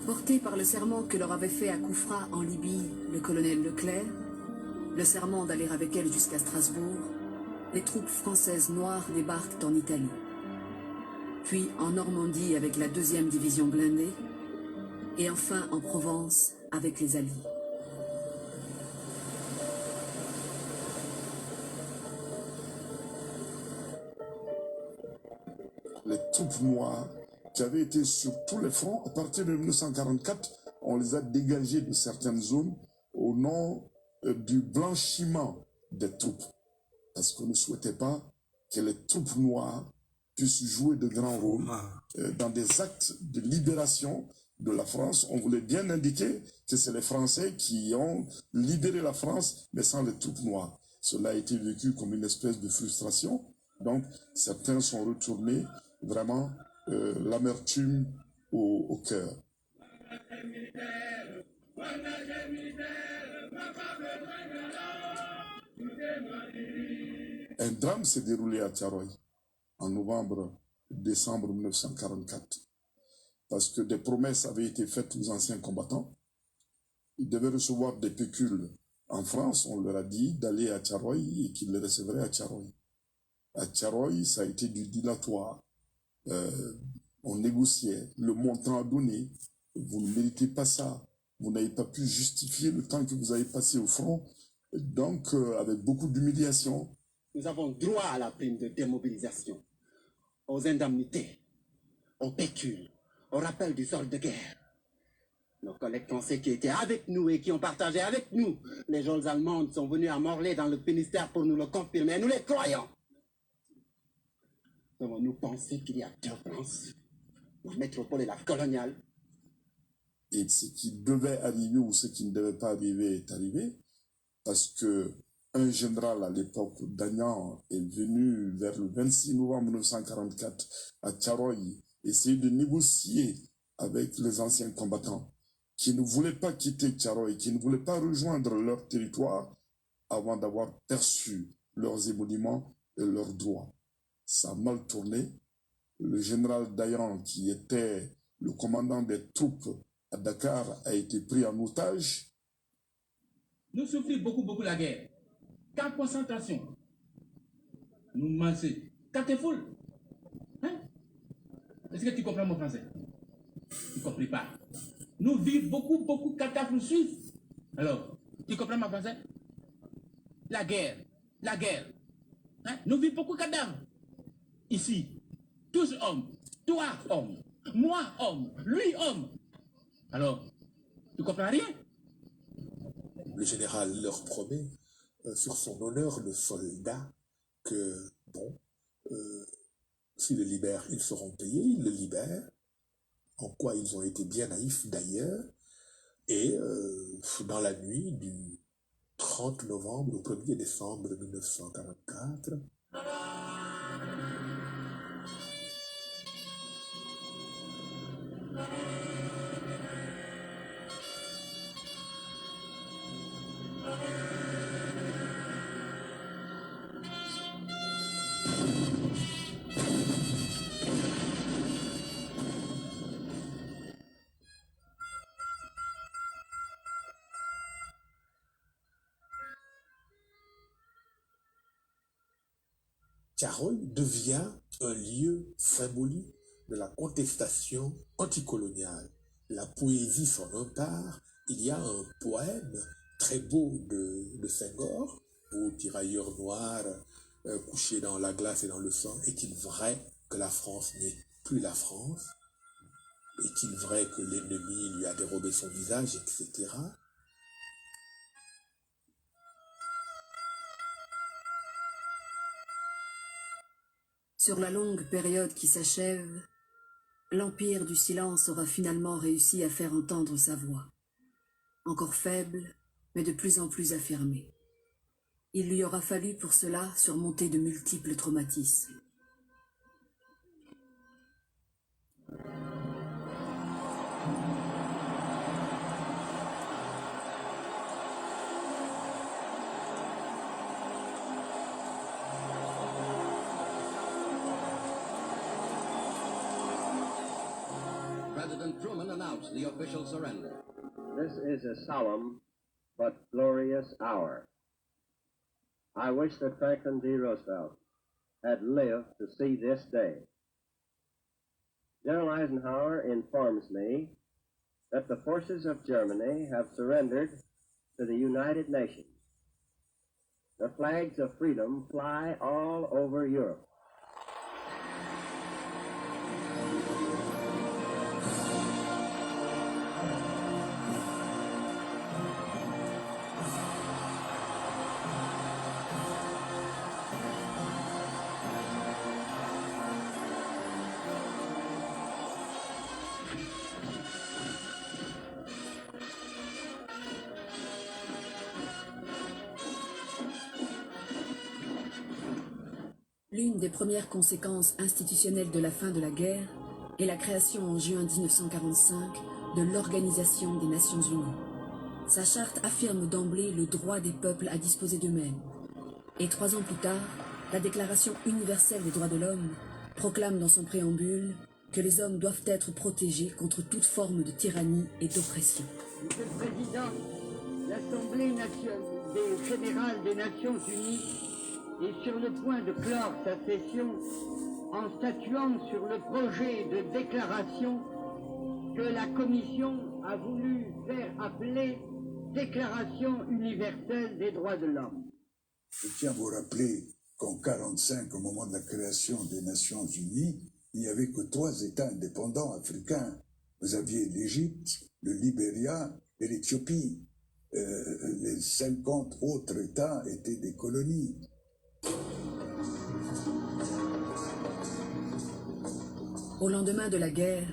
Porté par le serment que leur avait fait à Koufra en Libye le colonel Leclerc, le serment d'aller avec elle jusqu'à Strasbourg, les troupes françaises noires débarquent en Italie. Puis en Normandie avec la 2e division blindée, et enfin en Provence avec les Alliés. Les troupes noires qui avaient été sur tous les fronts, à partir de 1944, on les a dégagées de certaines zones au nom du blanchiment des troupes. Parce qu'on ne souhaitait pas que les troupes noires puissent jouer de grands rôles dans des actes de libération de la France. On voulait bien indiquer que c'est les Français qui ont libéré la France, mais sans les troupes noires. Cela a été vécu comme une espèce de frustration. Donc, certains sont retournés vraiment l'amertume au cœur. Un drame s'est déroulé à Tiaroy en décembre 1944, parce que des promesses avaient été faites aux anciens combattants. Ils devaient recevoir des pécules en France. On leur a dit d'aller à Tiaroy et qu'ils les recevraient à Tiaroy. À Tiaroy, ça a été du dilatoire. On négociait, le montant à donner. Vous ne méritez pas ça. Vous n'avez pas pu justifier le temps que vous avez passé au front. Donc, avec beaucoup d'humiliation. Nous avons droit à la prime de démobilisation, aux indemnités, aux pécules, au rappel du solde de guerre. Nos collègues français qui étaient avec nous et qui ont partagé avec nous les geôles allemandes sont venus à Morlaix dans le Finistère pour nous le confirmer. Nous les croyons. Devons-nous penser qu'il y a deux France, la métropole et la coloniale? Et ce qui devait arriver ou ce qui ne devait pas arriver est arrivé, parce que un général à l'époque, Dagnan, est venu vers le 26 novembre 1944 à Tiaroy essayer de négocier avec les anciens combattants qui ne voulaient pas quitter Tiaroy, qui ne voulaient pas rejoindre leur territoire avant d'avoir perçu leurs émoluments et leurs droits. Ça a mal tourné. Le général Dayan, qui était le commandant des troupes à Dakar, a été pris en otage. Nous souffrons beaucoup la guerre. Camp de concentration. Nous mangeons. Carrefour. Hein? Est-ce que tu comprends mon français? Tu ne comprends pas. Nous vivons beaucoup catastrophes suisses. Alors, tu comprends mon français? La guerre. Hein? Nous vivons beaucoup de cadavres. Ici, tous hommes, toi homme, moi homme, lui homme. Alors, tu comprends rien? Le général leur promet, sur son honneur, le soldat, que, bon, s'ils le libèrent, ils seront payés, ils le libèrent, en quoi ils ont été bien naïfs d'ailleurs, et dans la nuit du 30 novembre au 1er décembre 1944, Tiaroy devient un lieu symbolique de la contestation anticoloniale. La poésie s'en empare. Il y a un poème très beau de Senghor, beau tirailleur noir couché dans la glace et dans le sang. Est-il vrai que la France n'est plus la France? Est-il vrai que l'ennemi lui a dérobé son visage, etc. Sur la longue période qui s'achève, l'empire du silence aura finalement réussi à faire entendre sa voix. Encore faible, mais de plus en plus affirmée. Il lui aura fallu pour cela surmonter de multiples traumatismes. President Truman announced the official surrender. This is a solemn but glorious hour. I wish that Franklin D. Roosevelt had lived to see this day. General Eisenhower informs me that the forces of Germany have surrendered to the United Nations. The flags of freedom fly all over Europe. L'une des premières conséquences institutionnelles de la fin de la guerre est la création en juin 1945 de l'Organisation des Nations Unies. Sa charte affirme d'emblée le droit des peuples à disposer d'eux-mêmes. Et 3 ans plus tard, la Déclaration universelle des droits de l'homme proclame dans son préambule que les hommes doivent être protégés contre toute forme de tyrannie et d'oppression. Monsieur le Président, l'Assemblée générale des Nations Unies est sur le point de clore sa session en statuant sur le projet de déclaration que la Commission a voulu faire appeler Déclaration universelle des droits de l'homme. Je tiens à vous rappeler qu'en 1945, au moment de la création des Nations Unies, il n'y avait que 3 États indépendants africains. Vous aviez l'Égypte, le Libéria et l'Éthiopie. Les 50 autres États étaient des colonies. Au lendemain de la guerre,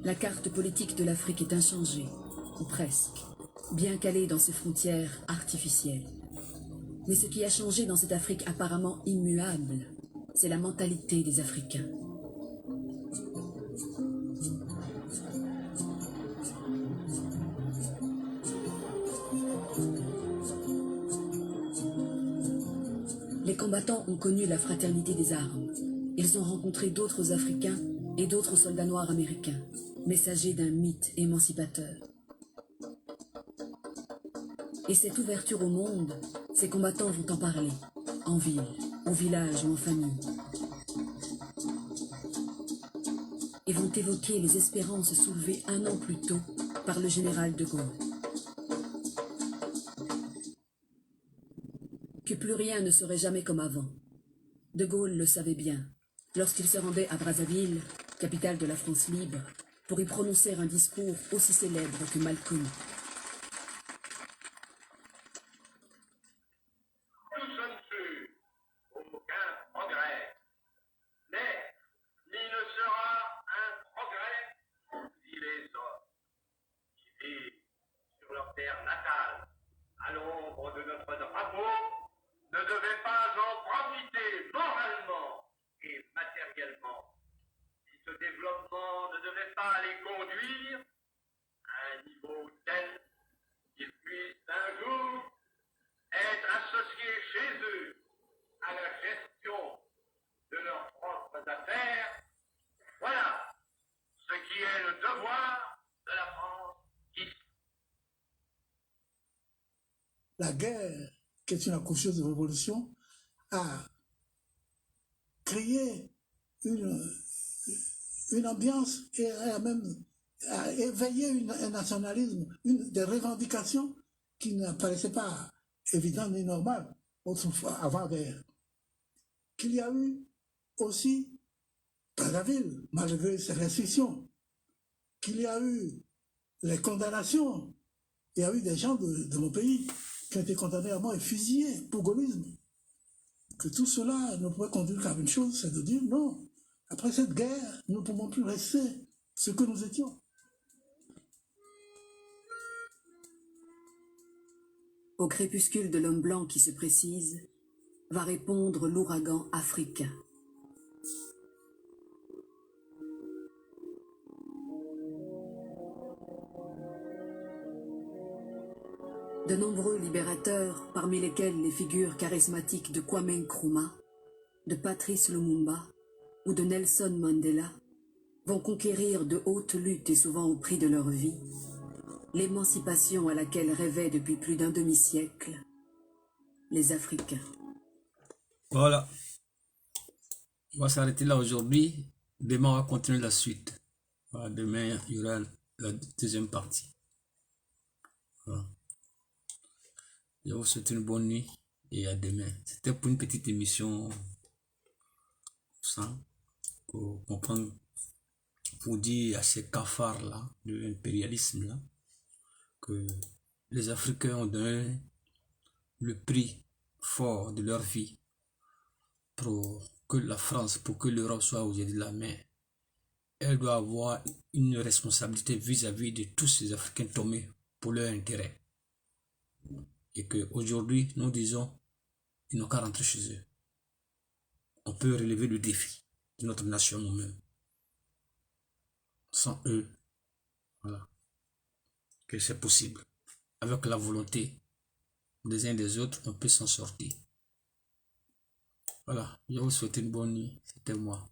la carte politique de l'Afrique est inchangée, ou presque, bien calée dans ses frontières artificielles. Mais ce qui a changé dans cette Afrique apparemment immuable, c'est la mentalité des Africains. Les combattants ont connu la fraternité des armes. Ils ont rencontré d'autres Africains et d'autres soldats noirs américains, messagers d'un mythe émancipateur. Et cette ouverture au monde, ces combattants vont en parler, en ville, au village ou en famille. Et vont évoquer les espérances soulevées 1 an plus tôt par le général de Gaulle. Que plus rien ne serait jamais comme avant. De Gaulle le savait bien, lorsqu'il se rendait à Brazzaville, capitale de la France libre, pour y prononcer un discours aussi célèbre que mal connu. Nous sommes sûrs, aucun progrès n'est, ni ne sera un progrès si les hommes qui vivent sur leur terre natale, à l'ombre de notre drapeau, ne devaient pas en profiter moralement et matériellement. Si ce développement ne devait pas les conduire à un niveau tel qu'ils puissent un jour être associés chez eux à la gestion de leurs propres affaires, voilà ce qui est le devoir de la France ici. La guerre, qui est une accoucheuse de révolution, a créer une ambiance et même à éveiller un nationalisme, des revendications qui ne paraissaient pas évidentes ni normales autrefois, avant-guerre. Qu'il y a eu aussi Brazzaville, malgré ses restrictions, qu'il y a eu les condamnations. Il y a eu des gens de mon pays qui ont été condamnés à mort et fusillés pour gaullisme. Que tout cela ne pourrait conduire qu'à une chose, c'est de dire non, après cette guerre, nous ne pouvons plus rester ce que nous étions. Au crépuscule de l'homme blanc qui se précise, va répondre l'ouragan africain. De nombreux libérateurs, parmi lesquels les figures charismatiques de Kwame Nkrumah, de Patrice Lumumba ou de Nelson Mandela, vont conquérir de hautes luttes et souvent au prix de leur vie, l'émancipation à laquelle rêvaient depuis plus d'un demi-siècle les Africains. Voilà. On va s'arrêter là aujourd'hui. Demain, on va continuer la suite. Voilà, demain, il y aura la deuxième partie. Voilà. Je vous souhaite une bonne nuit et à demain. C'était pour une petite émission ça, pour comprendre, pour dire à ces cafards-là, de l'impérialisme-là, que les Africains ont donné le prix fort de leur vie pour que la France, pour que l'Europe soit aujourd'hui la main. Elle doit avoir une responsabilité vis-à-vis de tous ces Africains tombés pour leur intérêt. Et qu'aujourd'hui, nous disons, ils n'ont qu'à rentrer chez eux. On peut relever le défi de notre nation nous-mêmes. Sans eux, voilà, que c'est possible. Avec la volonté des uns et des autres, on peut s'en sortir. Voilà, je vous souhaite une bonne nuit. C'était moi.